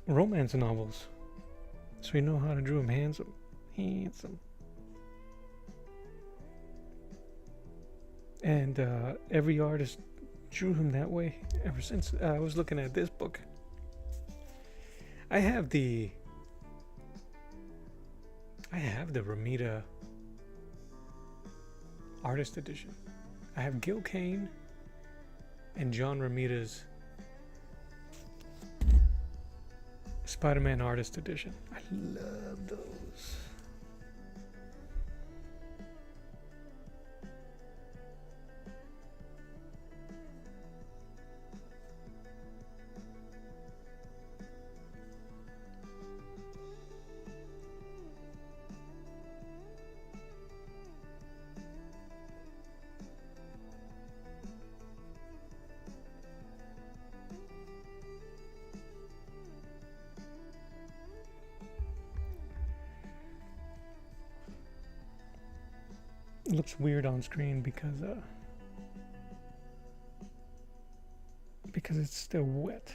S1: romance novels, so you know how to draw him handsome. And every artist drew him that way ever since. I was looking at this book. I have the Romita Artist Edition. I have Gil Kane and John Romita's Spider-Man Artist Edition. I love those. It looks weird on screen because it's still wet.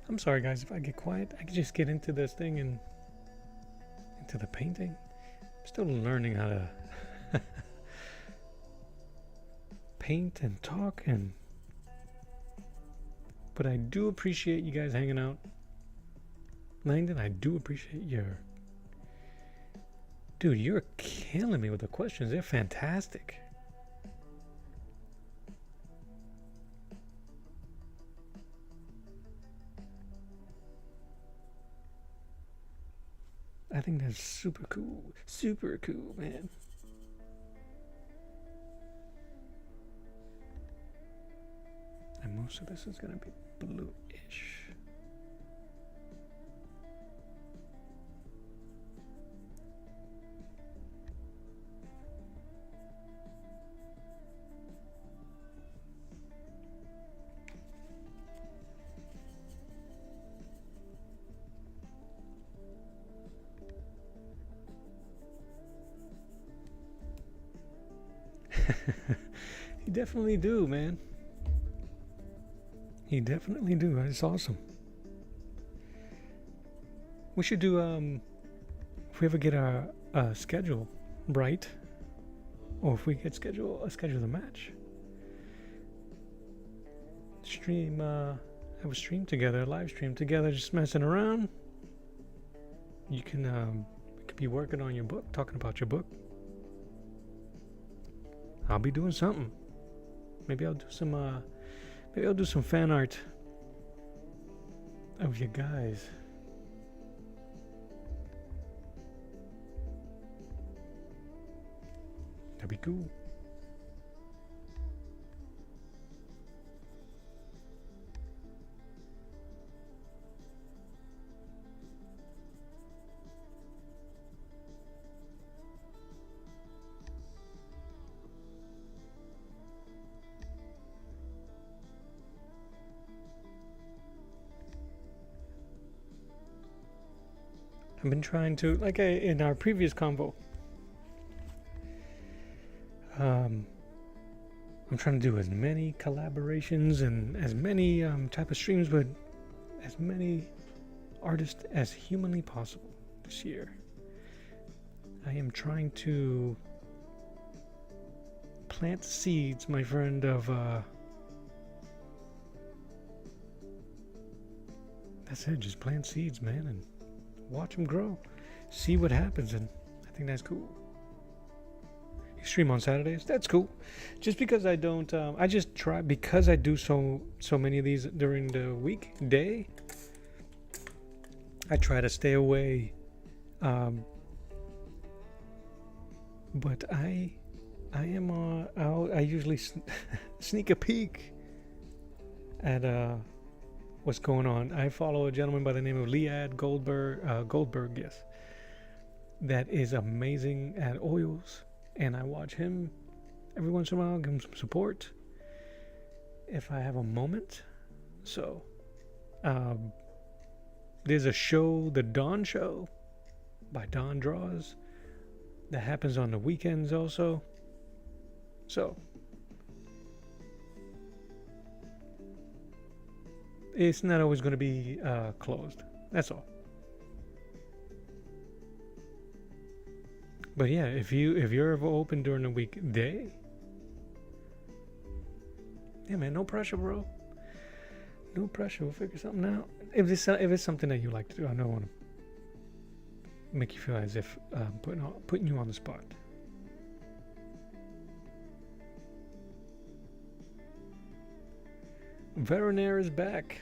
S1: I'm sorry guys if I get quiet. I can just get into this thing and into the painting. I'm still learning how to paint and talk, but I do appreciate you guys hanging out. Langdon, I do appreciate Dude, you're killing me with the questions. They're fantastic. I think that's super cool. Super cool, man. And most of this is going to be bluish. You definitely do, man. You definitely do. It's awesome. We should do if we ever get a schedule right, or if we get schedule the match. Stream have a stream together, a live stream together, just messing around. You can we could be working on your book, talking about your book. I'll be doing something. Maybe I'll do some fan art of you guys. That'd be cool. I've been trying to, in our previous convo, I'm trying to do as many collaborations and as many type of streams with as many artists as humanly possible this year. I am trying to plant seeds, my friend, of that's it, just plant seeds, man, and watch them grow, see what happens, and I think that's cool. You stream on Saturdays? That's cool. Just because I don't, I just try, because I do so many of these during the weekday, I try to stay away, but I am, I usually sneak a peek at, what's going on. I follow a gentleman by the name of Liad Goldberg, yes, that is amazing at oils, and I watch him every once in a while, give him some support if I have a moment. So there's a show, the Dawn Show by Dawn Draws, that happens on the weekends also. So it's not always going to be closed. That's all. But yeah, if you're ever open during the weekday, yeah, man, no pressure, bro. No pressure. We'll figure something out. If it's something that you like to do, I don't want to make you feel as if putting you on the spot. Veronaire is back.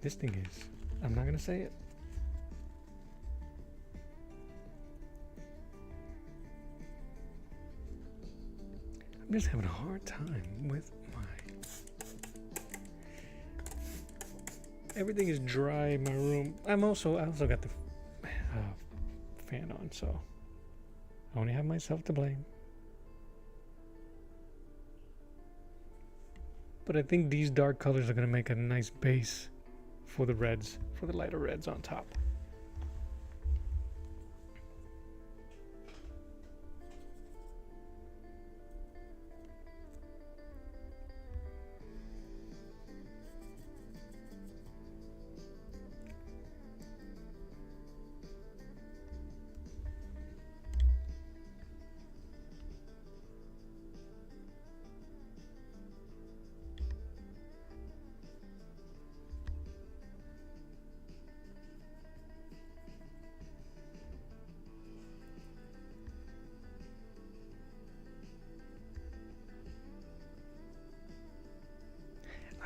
S1: This thing is, I'm not gonna say it. I'm just having a hard time with my... Everything is dry in my room. I also got the fan on, so I only have myself to blame. But I think these dark colors are gonna make a nice base for the reds, for the lighter reds on top.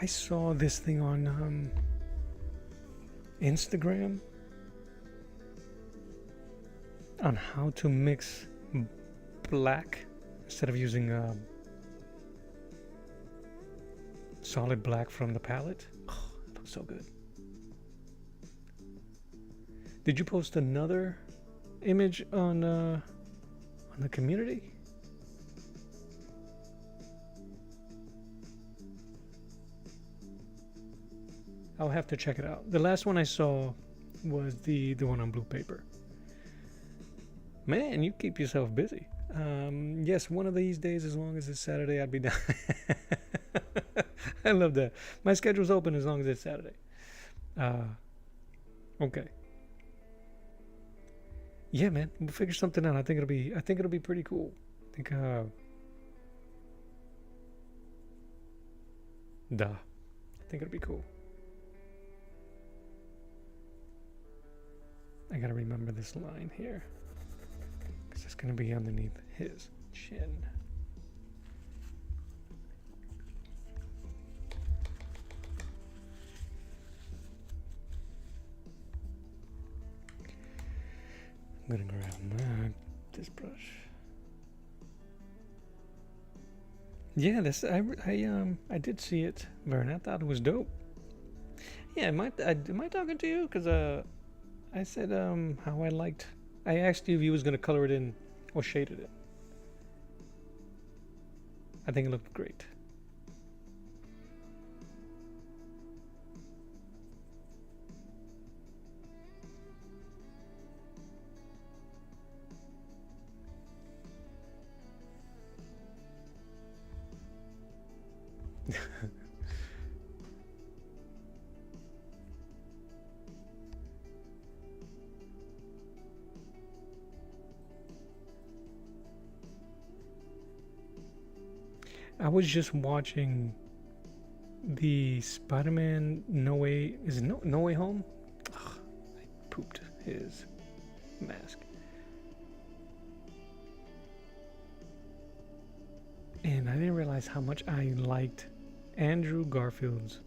S1: I saw this thing on Instagram on how to mix black instead of using solid black from the palette. Oh, it looks so good. Did you post another image on the community? I'll have to check it out. The last one I saw was the one on blue paper. Man, you keep yourself busy. Yes, one of these days, as long as it's Saturday, I'd be down. I love that. My schedule's open as long as it's Saturday. Okay. Yeah, man, we'll figure something out. I think it'll be pretty cool. I think it'll be cool. I gotta remember this line here, because it's gonna be underneath his chin. I'm gonna grab this brush. Yeah, I did see it, Vern. I thought it was dope. Yeah, am I talking to you? Because I said how I asked you if you was gonna color it in or shaded it. I think it looked great. I was just watching the Spider-Man No Way Home? Ugh, I pooped his mask. And I didn't realize how much I liked Andrew Garfield's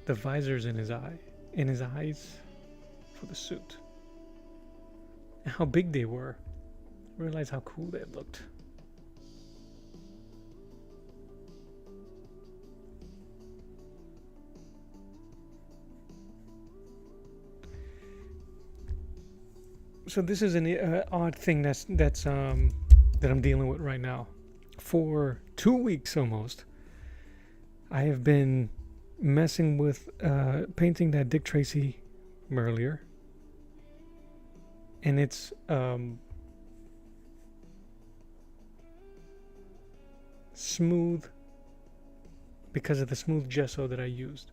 S1: the visors in his eyes for the suit. And how big they were. I realized how cool they looked. So this is an odd thing that I'm dealing with right now. For 2 weeks almost, I have been messing with painting that Dick Tracy earlier. And it's smooth because of the smooth gesso that I used.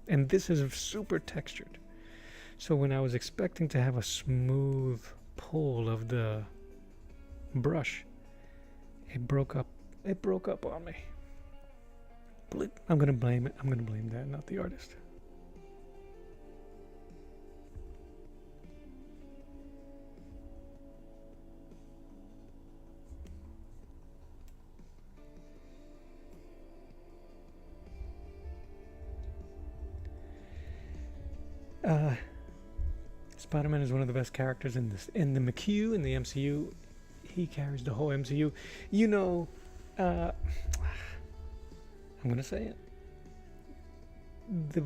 S1: And this is super textured. So when I was expecting to have a smooth pull of the brush, it broke up on me. I'm gonna blame it. I'm gonna blame that, not the artist. Spider-Man is one of the best characters in the McHugh in the MCU. He carries the whole MCU. You know, I'm gonna say it.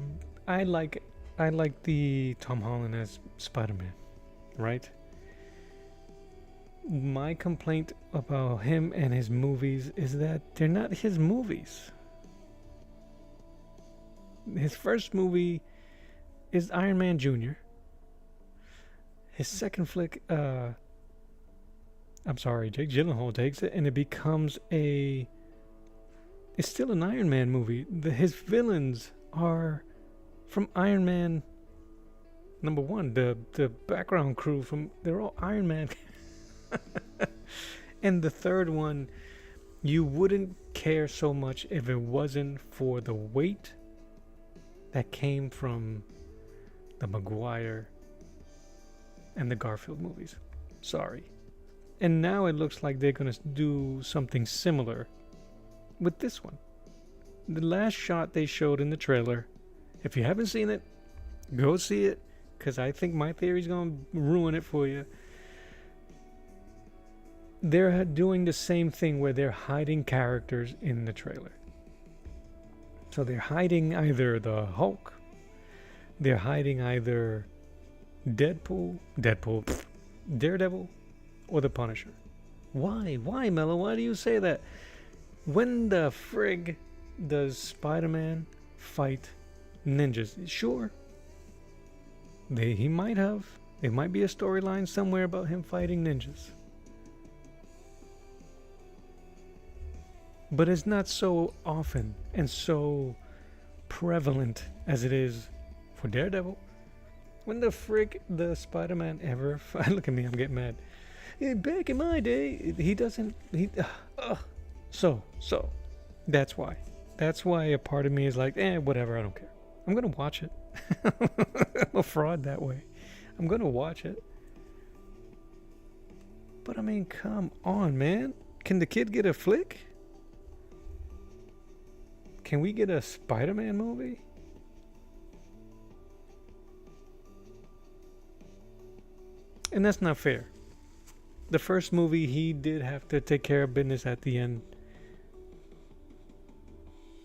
S1: I like the Tom Holland as Spider-Man, right? My complaint about him and his movies is that they're not his movies. His first movie is Iron Man Jr. His second flick, I'm sorry, Jake Gyllenhaal takes it, and it becomes it's still an Iron Man movie. His villains are from Iron Man #1. The background crew they're all Iron Man. And the third one, you wouldn't care so much if it wasn't for the weight that came from the Maguire and the Garfield movies. Sorry. And now it looks like they're going to do something similar with this one. The last shot they showed in the trailer, if you haven't seen it, go see it, because I think my theory is going to ruin it for you. They're doing the same thing where they're hiding characters in the trailer. So they're hiding either the Hulk, they're hiding either Daredevil, or the Punisher. Why? Why, Mello? Why do you say that? When the frig does Spider-Man fight ninjas? Sure. He might have. There might be a storyline somewhere about him fighting ninjas. But it's not so often and so prevalent as it is for Daredevil. When the frig the Spider-Man ever... Look at me, I'm getting mad. Back in my day, he doesn't... So, that's why. That's why a part of me is like, whatever, I don't care. I'm going to watch it. I'm a fraud that way. I'm going to watch it. But I mean, come on, man. Can the kid get a flick? Can we get a Spider-Man movie? And that's not fair. The first movie, he did have to take care of business at the end.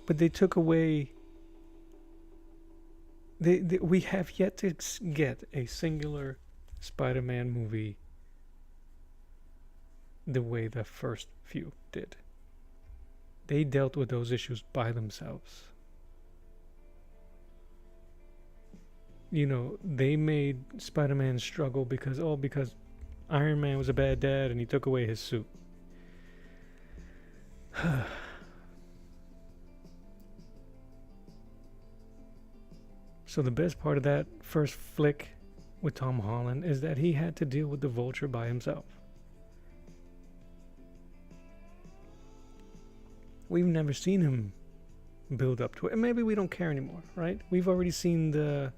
S1: But they took away... we have yet to get a singular Spider-Man movie the way the first few did. They dealt with those issues by themselves. You know, they made Spider-Man struggle because Iron Man was a bad dad and he took away his suit. So the best part of that first flick with Tom Holland is that he had to deal with the Vulture by himself. We've never seen him build up to it. And maybe we don't care anymore, right? We've already seen the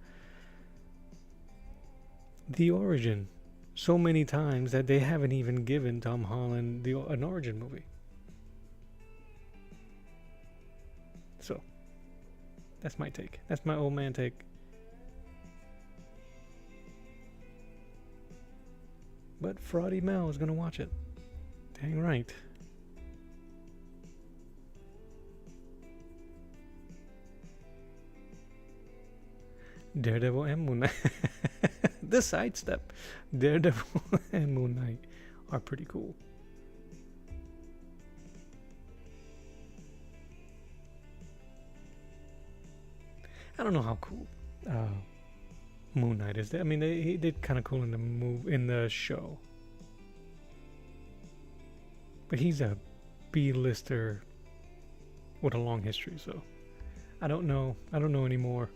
S1: origin so many times that they haven't even given Tom Holland an origin movie. So, that's my take. That's my old man take. But Fraudy Mel is going to watch it. Dang right. Daredevil and Moon Knight. The sidestep. Daredevil and Moon Knight are pretty cool. I don't know how cool Moon Knight is. I mean, he did kind of cool in the show, but he's a B-lister with a long history. So I don't know anymore.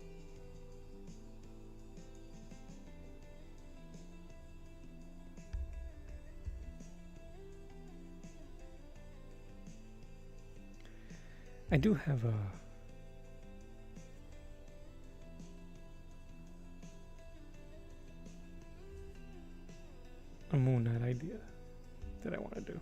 S1: I do have a Moon Knight idea that I want to do.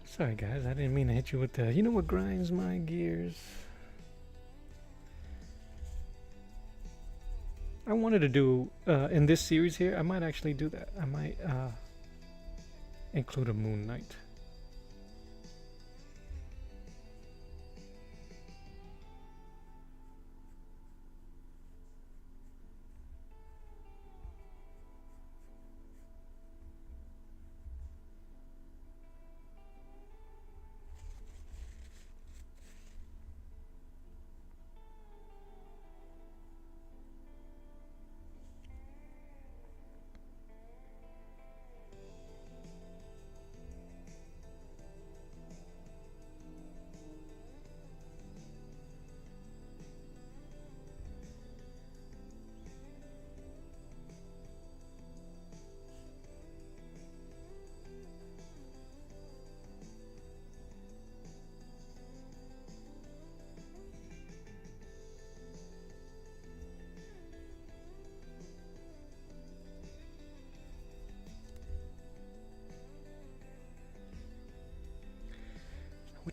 S1: Sorry guys, I didn't mean to hit you with the... You know what grinds my gears? I wanted to do, in this series here, I might actually do that. I might include a Moon Knight.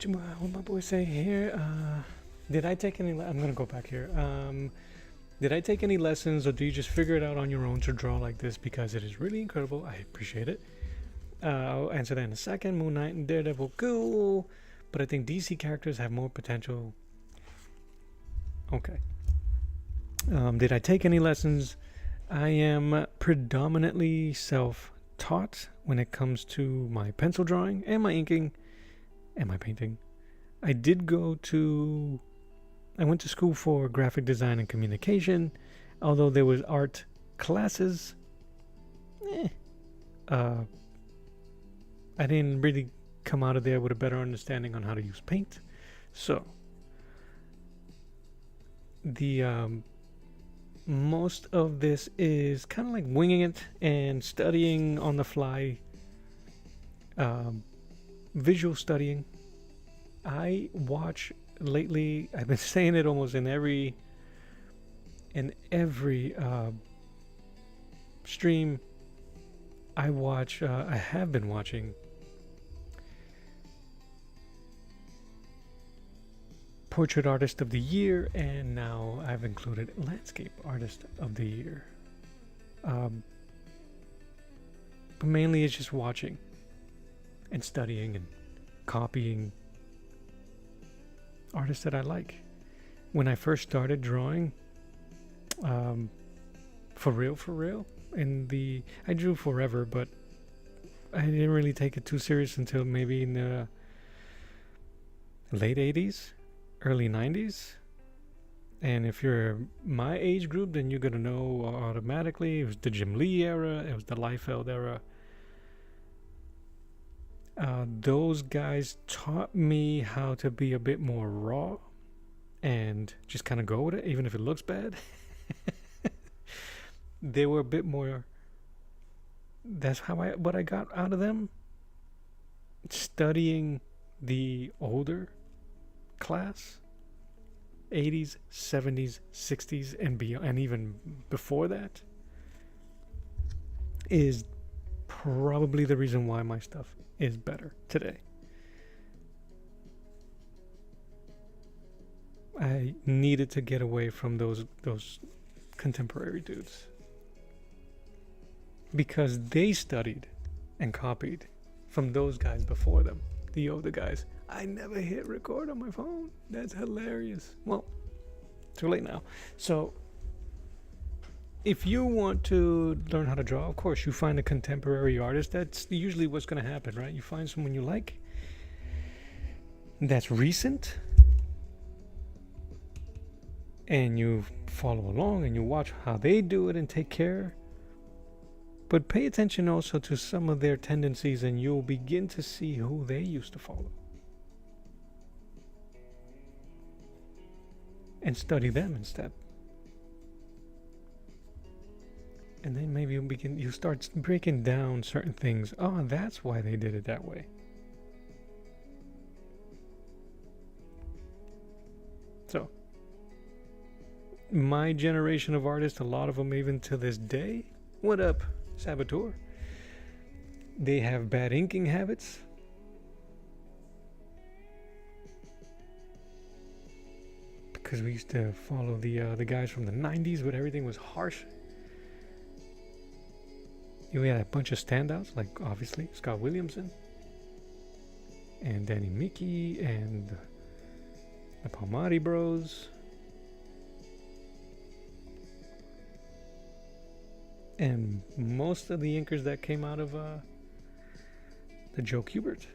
S1: what my boy say here? Did I take any? I'm gonna go back here. Did I take any lessons, or do you just figure it out on your own to draw like this? Because it is really incredible. I appreciate it. I'll answer that in a second. Moon Knight and Daredevil, cool, but I think DC characters have more potential. Okay. Did I take any lessons? I am predominantly self-taught when it comes to my pencil drawing and my inking and my painting. I went to school for graphic design and communication, although there was art classes. I didn't really come out of there with a better understanding on how to use paint. So the most of this is kind of like winging it and studying on the fly, visual studying. I watch lately, I've been saying it almost in every stream I watch. I have been watching Portrait Artist of the Year, and now I've included Landscape Artist of the Year. But mainly it's just watching and studying and copying artists that I like. When I first started drawing, for real, I drew forever, but I didn't really take it too serious until maybe in the late 80s. Early 90s, and if you're my age group, then you're gonna know automatically. It was the Jim Lee era, it was the Liefeld era. Those guys taught me how to be a bit more raw and just kind of go with it, even if it looks bad. They were a bit more. That's what I got out of them. Studying the older class, 80s, 70s, 60s, and beyond, and even before that, is probably the reason why my stuff is better today. I needed to get away from those contemporary dudes because they studied and copied from those guys before them, the older guys. I never hit record on my phone. That's hilarious. Well, too late now. So, if you want to learn how to draw, of course, you find a contemporary artist. That's usually what's going to happen, right? You find someone you like that's recent, and you follow along and you watch how they do it and take care. But pay attention also to some of their tendencies, and you'll begin to see who they used to follow. And study them instead. And then maybe you start breaking down certain things. Oh, that's why they did it that way. So, my generation of artists, a lot of them even to this day, what up, Saboteur? They have bad inking habits. Because we used to follow the guys from the 90s, but everything was harsh. We had a bunch of standouts, like obviously Scott Williamson and Danny Mickey and the Palmati Bros. And most of the inkers that came out of the Joe Kubert.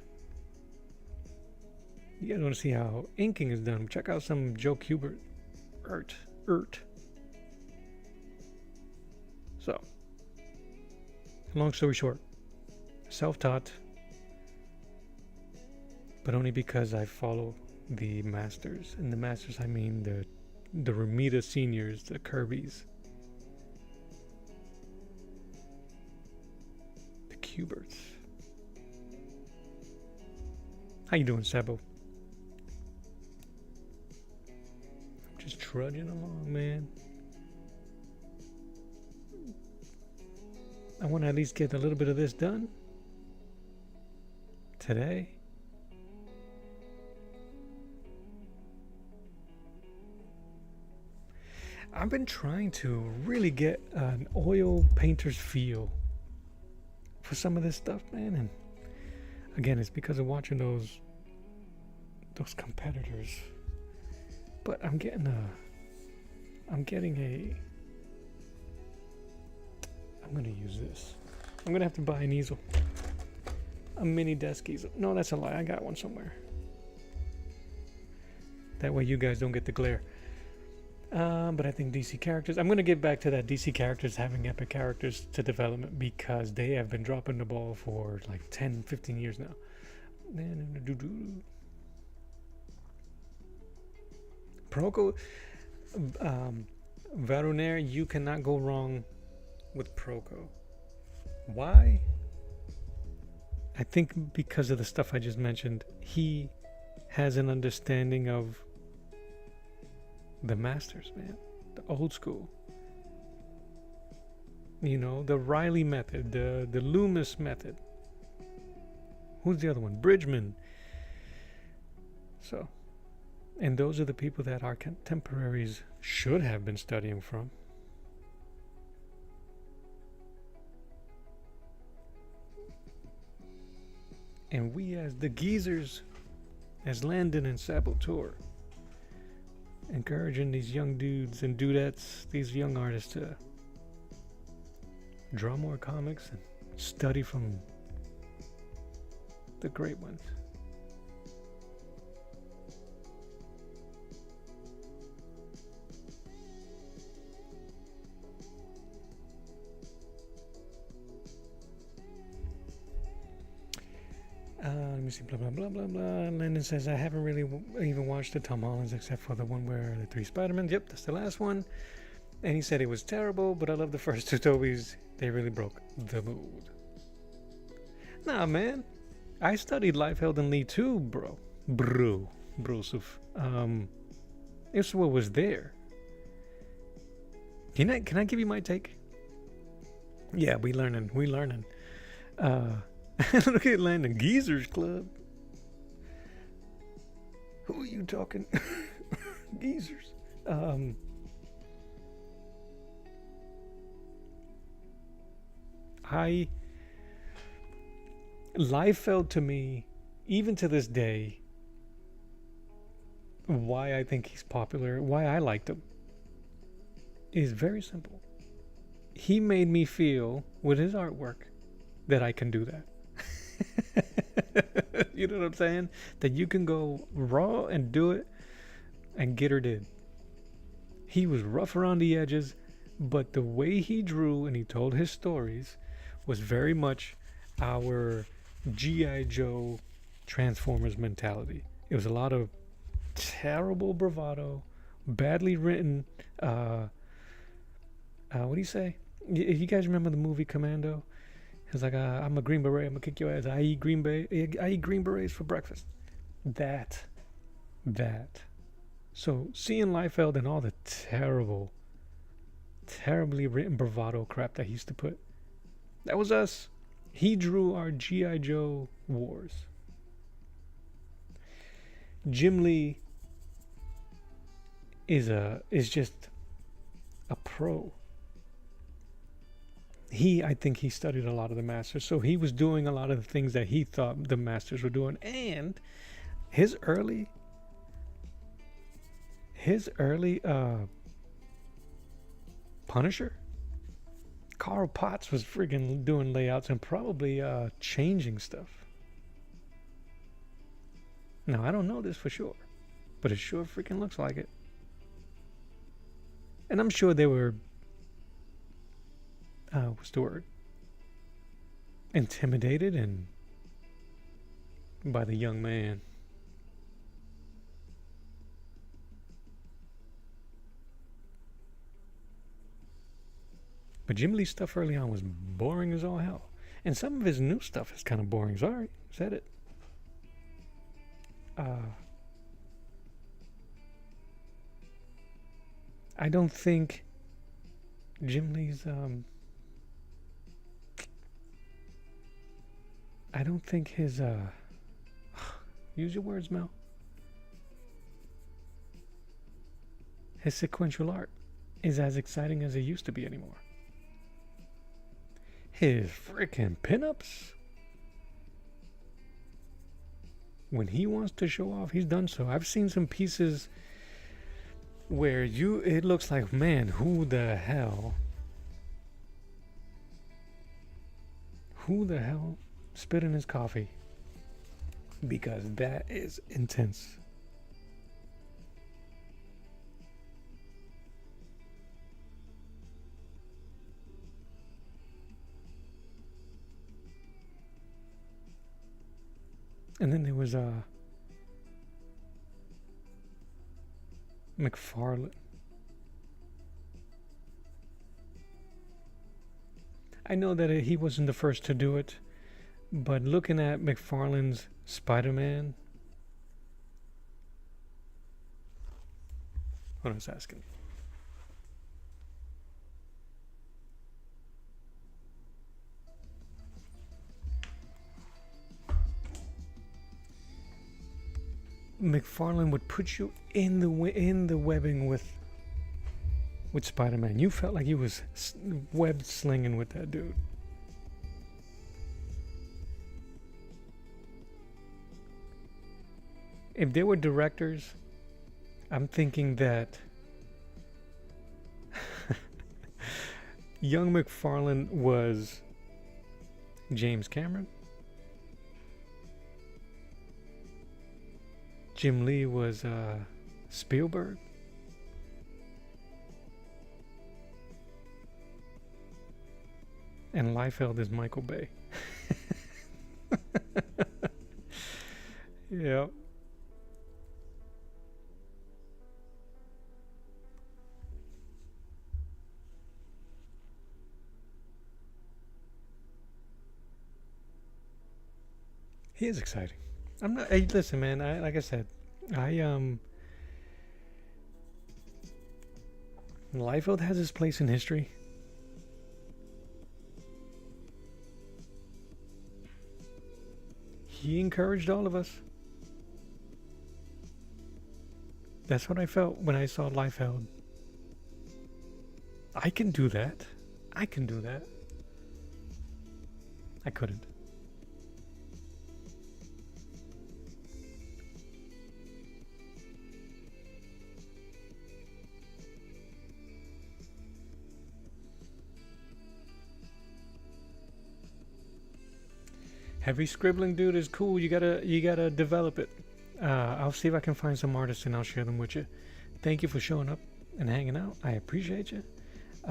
S1: You guys want to see how inking is done? Check out some Joe Kubert art. So, long story short, self-taught, but only because I follow the masters. And the masters, I mean the Romita seniors, the Kirbys, the Kuberts. How you doing, Sabo? Just trudging along, man. I want to at least get a little bit of this done today. I've been trying to really get an oil painter's feel for some of this stuff, man. And again, it's because of watching those competitors. But I'm getting a I'm gonna use this. I'm gonna have to buy an easel. A mini desk easel. No, that's a lie. I got one somewhere. That way you guys don't get the glare. But I think DC characters, I'm gonna get back to that DC characters having epic characters to development, because they have been dropping the ball for like 10, 15 years now. Proco, Varonair, you cannot go wrong with Proco. Why? I think because of the stuff I just mentioned. He has an understanding of the masters, man. The old school. You know, the Riley method, the Loomis method. Who's the other one? Bridgman. So, and those are the people that our contemporaries should have been studying from. And we, as the geezers, as Landon and Saboteur, encouraging these young dudes and dudettes, these young artists, to draw more comics and study from the great ones. Let me see, blah, blah, blah, blah, blah. Landon says, I haven't really even watched the Tom Hollands except for the one where the 3 Spider-Man. Yep, that's the last one. And he said it was terrible, but I love the first 2 Tobys. They really broke the mood. Nah, man. I studied Liefeld and Lee too, bro. Brosuf. It's what was there. Can I give you my take? Yeah, we learning. Look at Landon. Geezers Club. Who are you talking? Geezers. Liefeld, to me, even to this day, why I think he's popular, why I liked him, is very simple. He made me feel, with his artwork, that I can do that. You know what I'm saying? That you can go raw and do it, and Gitter did. He was rough around the edges, but the way he drew and he told his stories was very much our G.I. Joe Transformers mentality. It was a lot of terrible bravado, badly written, what do you say? You guys remember the movie Commando? It's like, I'm a Green Beret, I'm gonna kick your ass. I eat Green Berets for breakfast. That. So seeing Liefeld and all the terribly written bravado crap that he used to put, that was us. He drew our G.I. Joe wars. Jim Lee is just a pro. I think he studied a lot of the masters, so he was doing a lot of the things that he thought the masters were doing. And his early Punisher, Carl Potts was friggin' doing layouts and probably changing stuff. Now, I don't know this for sure, but it sure freaking looks like it. And I'm sure they were what's the word? Intimidated and by the young man. But Jim Lee's stuff early on was boring as all hell. And some of his new stuff is kind of boring. Sorry, said it. I don't think Jim Lee's I don't think his use your words, Mel. His sequential art is as exciting as it used to be anymore. His freaking pinups, when he wants to show off, he's done so. I've seen some pieces where it looks like, man, who the hell spit in his coffee? Because that is intense. And then there was McFarlane. I know that he wasn't the first to do it, but looking at McFarlane's Spider-Man, what I was asking. McFarlane would put you in the webbing with Spider-Man. You felt like he was web slinging with that dude. If they were directors, I'm thinking that young McFarlane was James Cameron. Jim Lee was Spielberg. And Liefeld is Michael Bay. Yeah. He is exciting. I'm not. Hey, listen, man. Like I said, Liefeld has his place in history. He encouraged all of us. That's what I felt when I saw Liefeld. I can do that. I can do that. I couldn't. Heavy scribbling, dude, is cool. You gotta develop it. I'll see if I can find some artists and I'll share them with you. Thank you for showing up and hanging out. I appreciate you.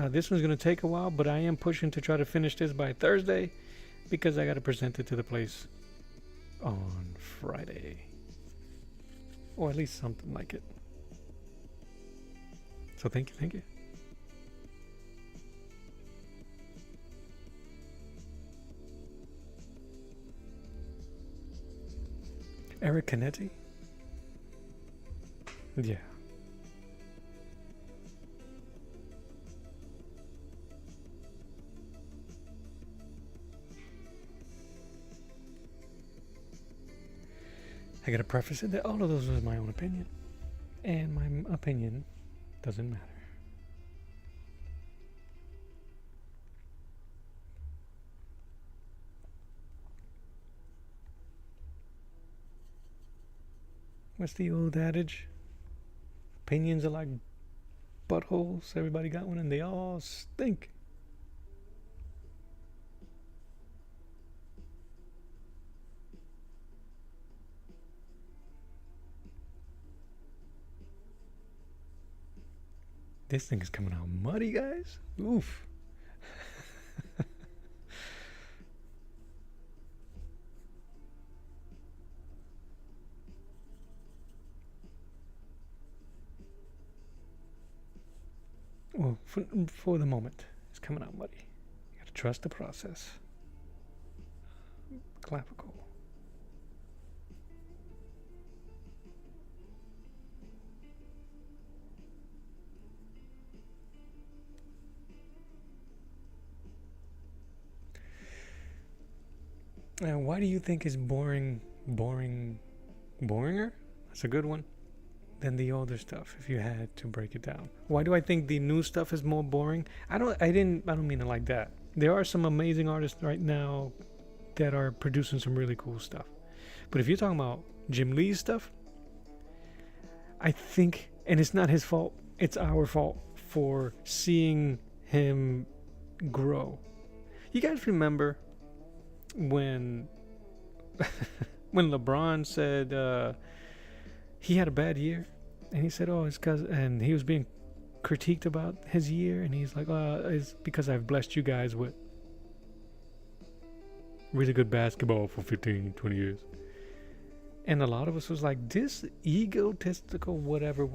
S1: This one's gonna take a while, but I am pushing to try to finish this by Thursday because I gotta present it to the place on Friday, or at least something like it. So thank you. Eric Canetti? Yeah. I gotta preface it that all of those was my own opinion. And my opinion doesn't matter. What's the old adage? Opinions are like buttholes. Everybody got one and they all stink. This thing is coming out muddy, guys. Oof. Well, for the moment, it's coming out muddy. You gotta trust the process. Clavicle. Now, why do you think is boringer? That's a good one. than the older stuff if you had to break it down? Why do I think the new stuff is more boring? I don't mean it like that. There are some amazing artists right now that are producing some really cool stuff. But if you're talking about Jim Lee's stuff, I think, and it's not his fault, it's our fault for seeing him grow. You guys remember when when LeBron said he had a bad year, and he said, "Oh, it's because," and he was being critiqued about his year, and he's like, "It's because I've blessed you guys with really good basketball for 15, 20 years." And a lot of us was like, this egotistical whatever.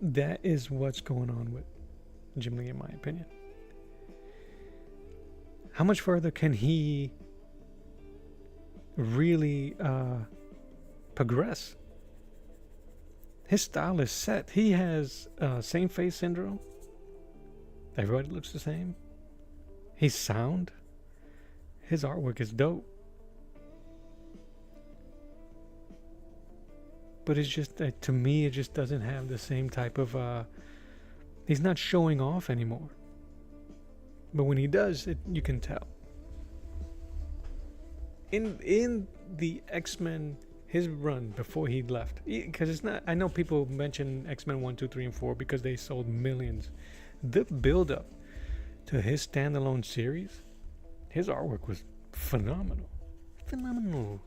S1: That is what's going on with Jim Lee, in my opinion. How much further can he really progress? His style is set. He has same face syndrome. Everybody looks the same. He's sound. His artwork is dope. But it's just, to me, it just doesn't have the same type of, he's not showing off anymore. But when he does, you can tell. In the X-Men, his run before he left, because it's not, I know people mention X-Men 1, 2, 3, and 4 because they sold millions. The build-up to his standalone series, his artwork was phenomenal. Phenomenal.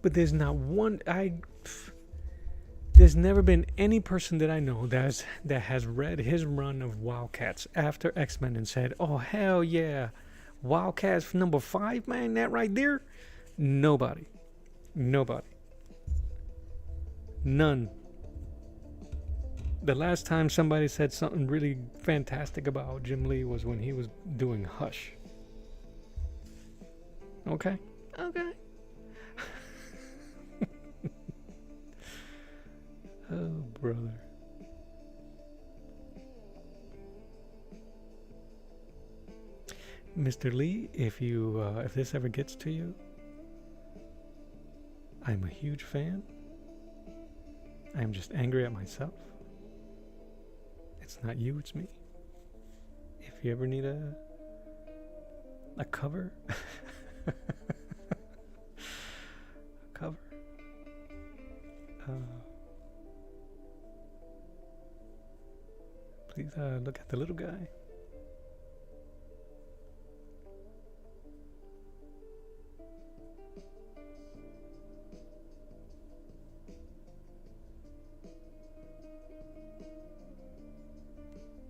S1: But there's not one, there's never been any person that I know that has read his run of Wildcats after X-Men and said, "Oh, hell yeah, Wildcats number 5, man, that right there." Nobody. None. The last time somebody said something really fantastic about Jim Lee was when he was doing Hush. Okay. Oh, brother. Mr. Lee, if this ever gets to you, I'm a huge fan. I'm just angry at myself. It's not you, it's me. If you ever need a cover, please look at the little guy.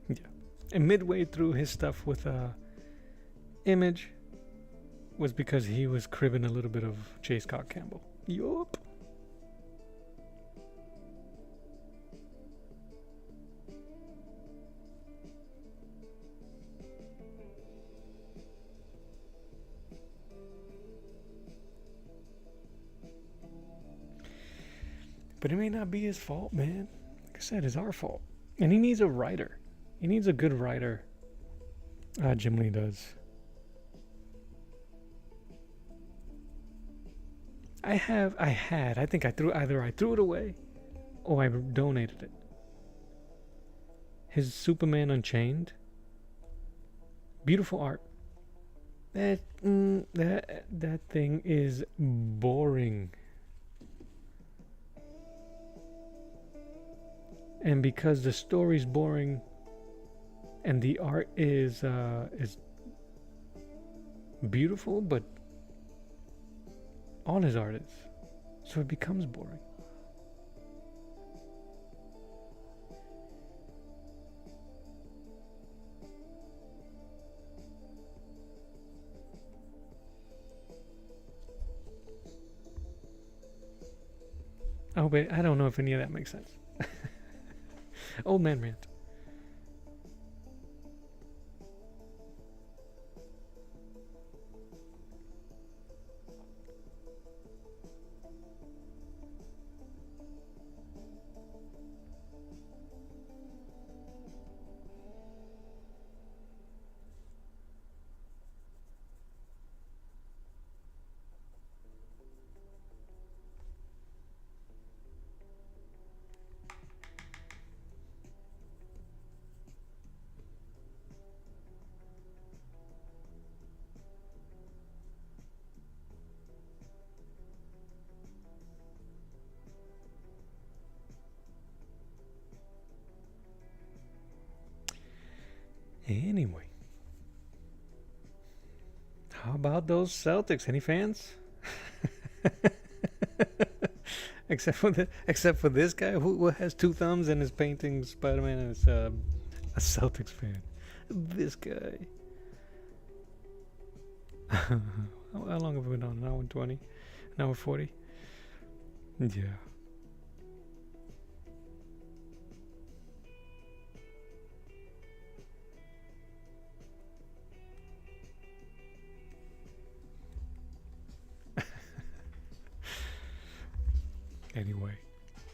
S1: Yeah. And midway through his stuff with Image was because he was cribbing a little bit of J. Scott Campbell. Yup. But it may not be his fault, man. Like I said, it's our fault. And he needs a writer. He needs a good writer. Jim Lee does. I think I threw it away or I donated it. His Superman Unchained. Beautiful art. That thing is boring. And because the story's boring and the art is beautiful, but all his art is, so it becomes boring. Oh, wait, I don't know if any of that makes sense. Old man rant. Anyway, how about those Celtics? Any fans? Except for this guy who has two thumbs and is painting Spider-Man and is a Celtics fan. This guy. How long have we been on? An hour and 20? An hour 40? Yeah. Anyway,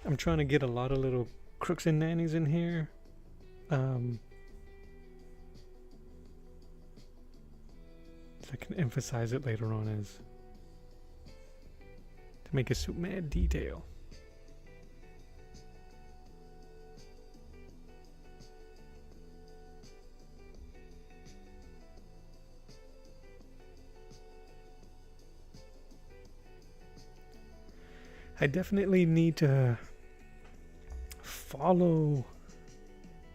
S1: I'm trying to get a lot of little crooks and nannies in here. So I can emphasize it later on as to make it suit mad detail. I definitely need to follow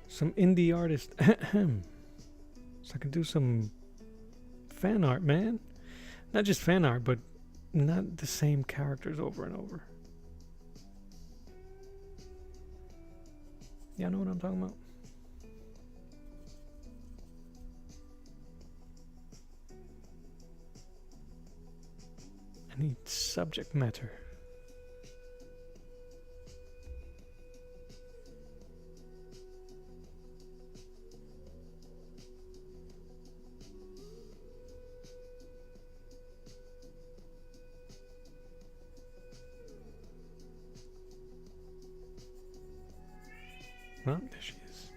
S1: some indie artists so I can do some fan art, man. Not just fan art, but not the same characters over and over. Y'all know what I'm talking about? I need subject matter. Well, there she is.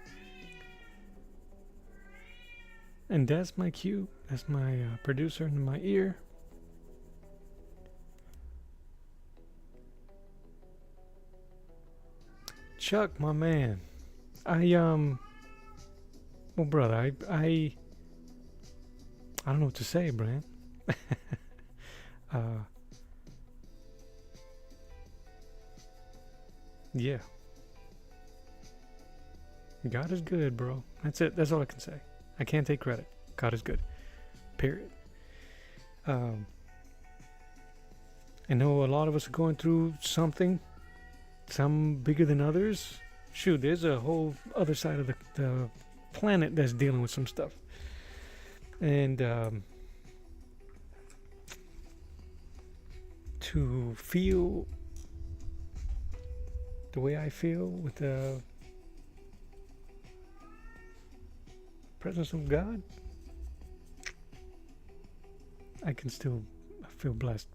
S1: And that's my cue. That's my producer in my ear. Chuck, my man. Well, brother, I don't know what to say, Brian. Yeah. God is good, bro. That's it. That's all I can say. I can't take credit. God is good. Period. I know a lot of us are going through something, some bigger than others. Shoot, there's a whole other side of the planet that's dealing with some stuff. And to feel the way I feel with the presence of God, I can still feel blessed.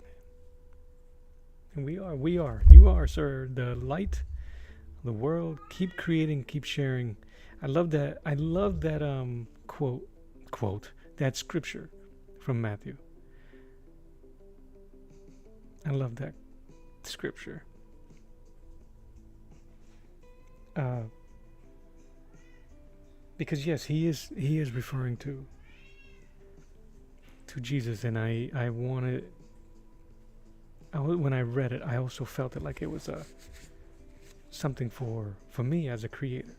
S1: And you are, sir, the light of the world. Keep creating, keep sharing. I love that quote, that scripture from Matthew. I love that scripture. Because yes, he is referring to Jesus, and I wanted. When I read it, I also felt it like it was something for me as a creator.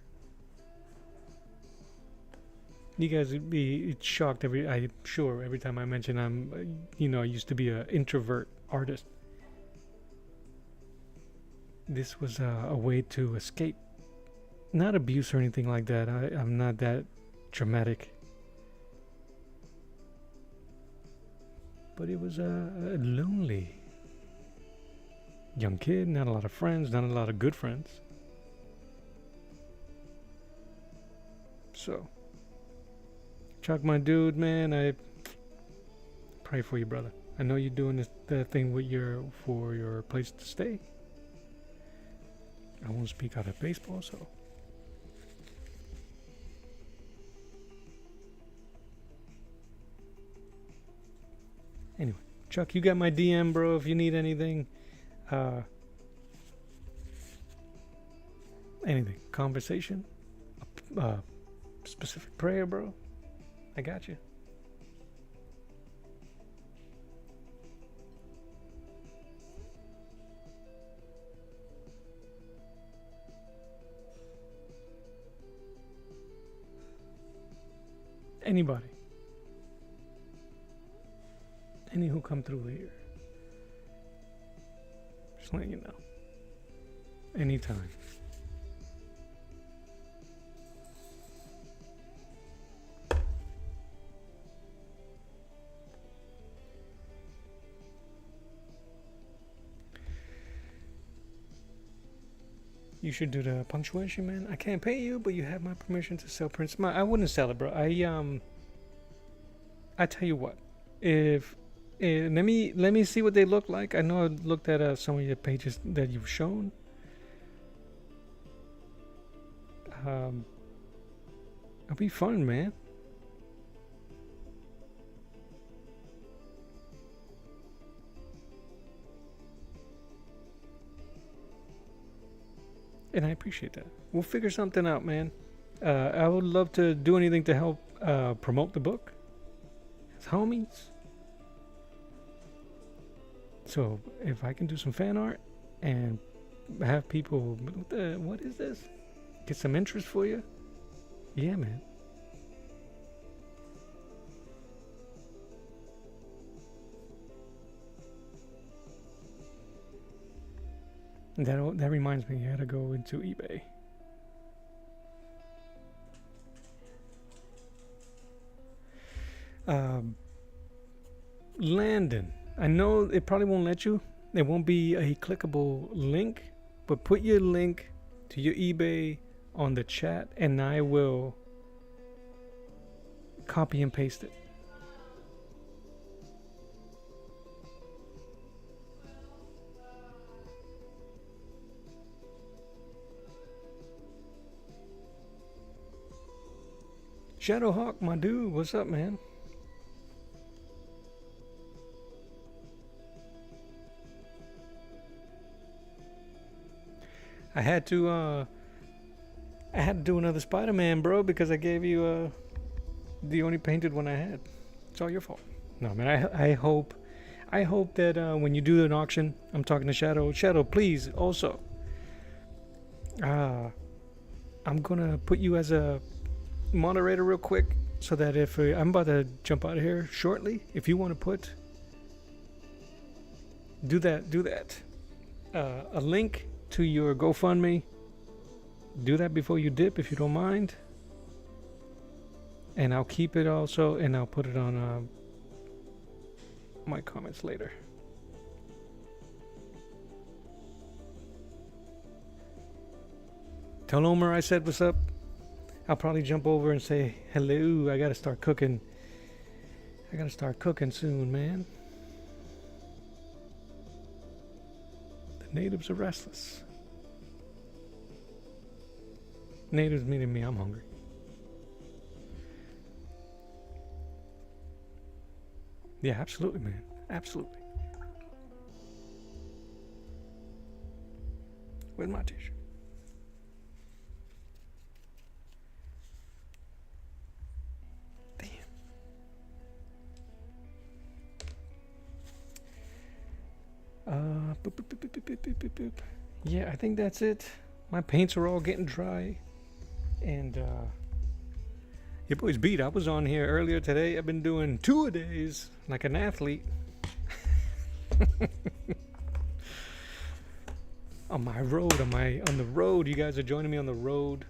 S1: You guys would be shocked every time I mention I used to be an introvert artist. This was a way to escape. Not abuse or anything like that. I'm not that dramatic. But it was a lonely young kid, not a lot of friends, not a lot of good friends. So, Chuck, my dude, man, I pray for you, brother. I know you're doing the thing with for your place to stay. I won't speak out of baseball, so. Anyway, Chuck, you got my DM, bro, if you need anything. Anything. Conversation. Specific prayer, bro. I got you. Anybody. Any who come through here. Just letting you know. Anytime. You should do the punctuation, man. I can't pay you, but you have my permission to sell prints. I wouldn't sell it, bro. I tell you what. If let me see what they look like. I know I looked at some of your pages that you've shown. It'll be fun, man. And I appreciate that. We'll figure something out, man. I would love to do anything to help promote the book. As homies. So if I can do some fan art and have people, what is this? Get some interest for you? Yeah, man. That reminds me, I had to go into eBay. Landon, I know it probably won't let you. It won't be a clickable link, but put your link to your eBay on the chat and I will copy and paste it. Shadowhawk, my dude, what's up, man? I had to do another Spider-Man, bro, because I gave you the only painted one I had. It's all your fault. No, man, I hope that when you do an auction, I'm talking to Shadow, please also. I'm gonna put you as a moderator real quick so that if I'm about to jump out of here shortly, if you want to do that. A link to your GoFundMe. Do that before you dip, if you don't mind. And I'll keep it also, and I'll put it on my comments later. Tell Omer I said what's up. I'll probably jump over and say hello. I gotta start cooking. Soon, man. The natives are restless. Natives meaning me, I'm hungry. Yeah, absolutely, man. Absolutely. Where's my t-shirt? Boop. Yeah, I think that's it. My paints are all getting dry. And your boy's beat. I was on here earlier today. I've been doing 2-a-days like an athlete. On my road, on the road. You guys are joining me on the road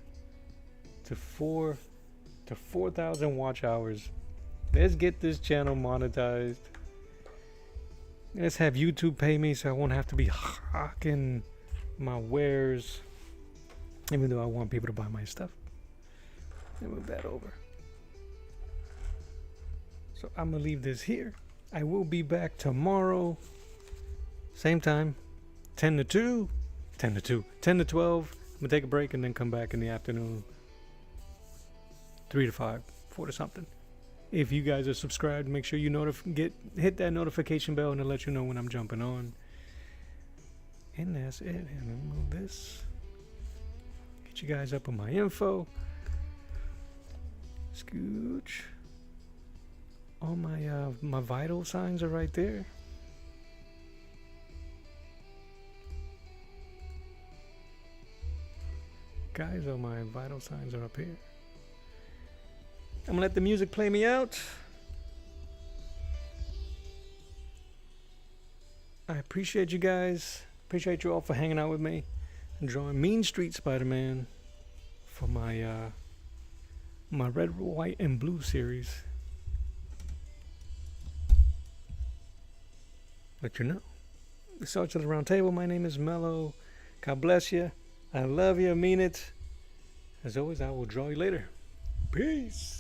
S1: to 4,000 watch hours. Let's get this channel monetized. Let's have YouTube pay me so I won't have to be hawking my wares, even though I want people to buy my stuff. Let me move that over. So I'm gonna leave this here. I will be back tomorrow, same time, 10 to 12. I'm gonna take a break and then come back in the afternoon, 3 to 5, 4 to something. If you guys are subscribed, make sure you hit that notification bell and it'll let you know when I'm jumping on. And that's it. And then move this. Get you guys up on my info. Scooch. All my vital signs are right there. Guys, all my vital signs are up here. I'm gonna let the music play me out. I appreciate you guys. Appreciate you all for hanging out with me and drawing Mean Street Spider-Man for my my red, white, and blue series. But you know, the Sergeant of the Round Table. My name is Mello. God bless you. I love you. I mean it. As always, I will draw you later. Peace.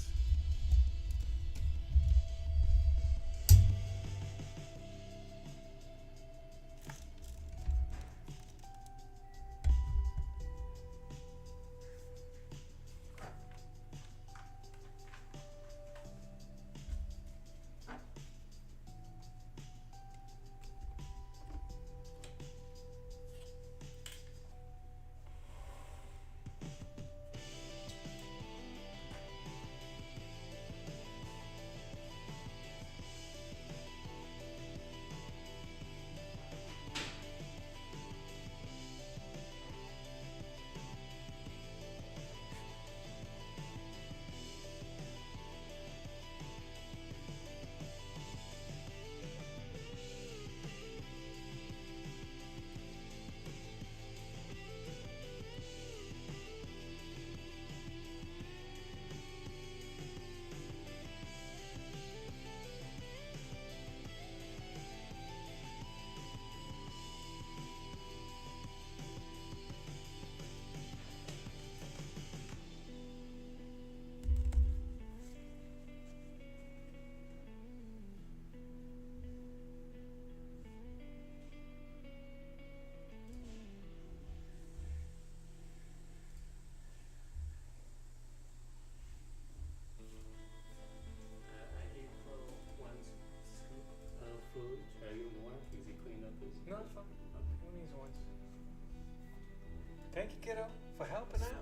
S1: No, it's fine. He only needs once. Thank you, kiddo, for helping out.